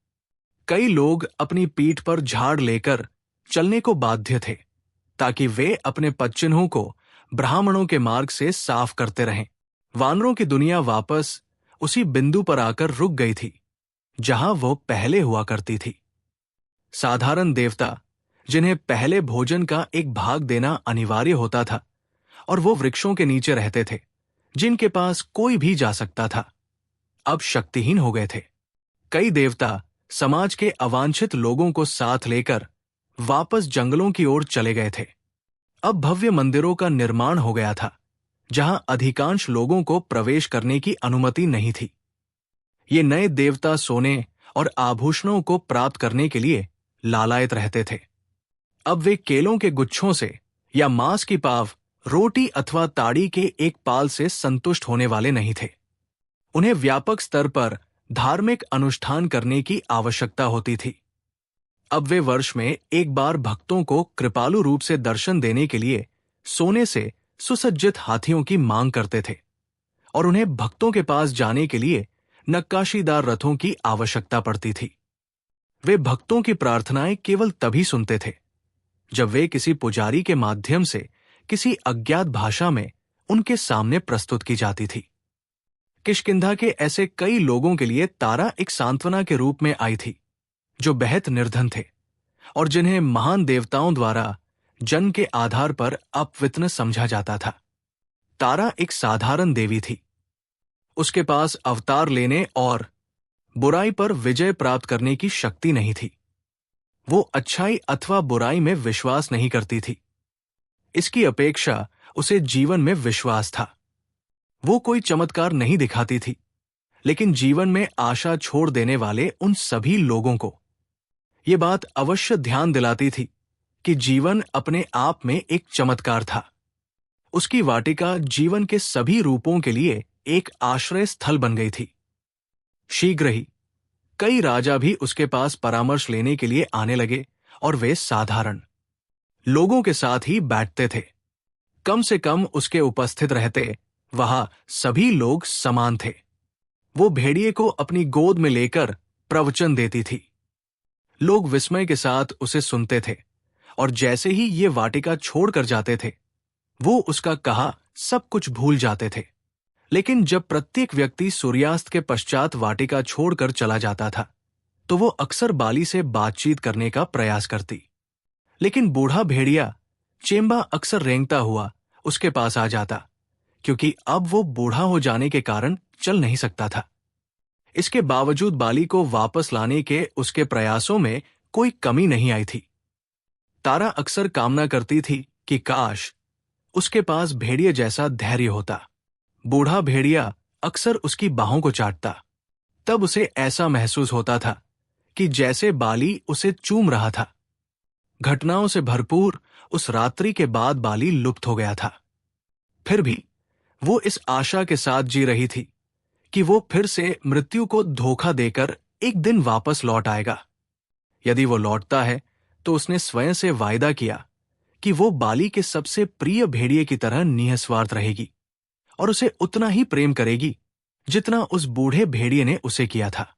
कई लोग अपनी पीठ पर झाड़ लेकर चलने को बाध्य थे, ताकि वे अपने पदचिन्हों को ब्राह्मणों के मार्ग से साफ करते रहें। वानरों की दुनिया वापस उसी बिंदु पर आकर रुक गई थी जहां वो पहले हुआ करती थी। साधारण देवता, जिन्हें पहले भोजन का एक भाग देना अनिवार्य होता था, और वो वृक्षों के नीचे रहते थे जिनके पास कोई भी जा सकता था, अब शक्तिहीन हो गए थे। कई देवता समाज के अवांछित लोगों को साथ लेकर वापस जंगलों की ओर चले गए थे। अब भव्य मंदिरों का निर्माण हो गया था, जहां अधिकांश लोगों को प्रवेश करने की अनुमति नहीं थी। ये नए देवता सोने और आभूषणों को प्राप्त करने के लिए लालायत रहते थे। अब वे केलों के गुच्छों से या मांस की पाव, रोटी अथवा ताड़ी के एक पाल से संतुष्ट होने वाले नहीं थे। उन्हें व्यापक स्तर पर धार्मिक अनुष्ठान करने की आवश्यकता होती थी। अब वे वर्ष में एक बार भक्तों को कृपालु रूप से दर्शन देने के लिए सोने से सुसज्जित हाथियों की मांग करते थे, और उन्हें भक्तों के पास जाने के लिए नक्काशीदार रथों की आवश्यकता पड़ती थी। वे भक्तों की प्रार्थनाएं केवल तभी सुनते थे जब वे किसी पुजारी के माध्यम से किसी अज्ञात भाषा में उनके सामने प्रस्तुत की जाती थी। किष्किंधा के ऐसे कई लोगों के लिए तारा एक सांत्वना के रूप में आई थी, जो बेहद निर्धन थे और जिन्हें महान देवताओं द्वारा जन्म के आधार पर अपवित्र समझा जाता था। तारा एक साधारण देवी थी। उसके पास अवतार लेने और बुराई पर विजय प्राप्त करने की शक्ति नहीं थी। वो अच्छाई अथवा बुराई में विश्वास नहीं करती थी। इसकी अपेक्षा उसे जीवन में विश्वास था। वो कोई चमत्कार नहीं दिखाती थी, लेकिन जीवन में आशा छोड़ देने वाले उन सभी लोगों को ये बात अवश्य ध्यान दिलाती थी कि जीवन अपने आप में एक चमत्कार था। उसकी वाटिका जीवन के सभी रूपों के लिए एक आश्रय स्थल बन गई थी। शीघ्र ही कई राजा भी उसके पास परामर्श लेने के लिए आने लगे, और वे साधारण लोगों के साथ ही बैठते थे। कम से कम उसके उपस्थित रहते वहां सभी लोग समान थे। वो भेड़िए को अपनी गोद में लेकर प्रवचन देती थी। लोग विस्मय के साथ उसे सुनते थे, और जैसे ही ये वाटिका छोड़कर जाते थे, वो उसका कहा सब कुछ भूल जाते थे। लेकिन जब प्रत्येक व्यक्ति सूर्यास्त के पश्चात वाटिका छोड़कर चला जाता था, तो वो अक्सर बाली से बातचीत करने का प्रयास करती। लेकिन बूढ़ा भेड़िया चेम्बा अक्सर रेंगता हुआ उसके पास आ जाता, क्योंकि अब वो बूढ़ा हो जाने के कारण चल नहीं सकता था। इसके बावजूद बाली को वापस लाने के उसके प्रयासों में कोई कमी नहीं आई थी। तारा अक्सर कामना करती थी कि काश उसके पास भेड़िए जैसा धैर्य होता। बूढ़ा भेड़िया अक्सर उसकी बाहों को चाटता। तब उसे ऐसा महसूस होता था कि जैसे बाली उसे चूम रहा था। घटनाओं से भरपूर उस रात्रि के बाद बाली लुप्त हो गया था। फिर भी वो इस आशा के साथ जी रही थी कि वो फिर से मृत्यु को धोखा देकर एक दिन वापस लौट आएगा। यदि वो लौटता है तो उसने स्वयं से वायदा किया कि वो बाली के सबसे प्रिय भेड़िए की तरह निःस्वार्थ रहेगी और उसे उतना ही प्रेम करेगी जितना उस बूढ़े भेड़िए ने उसे किया था।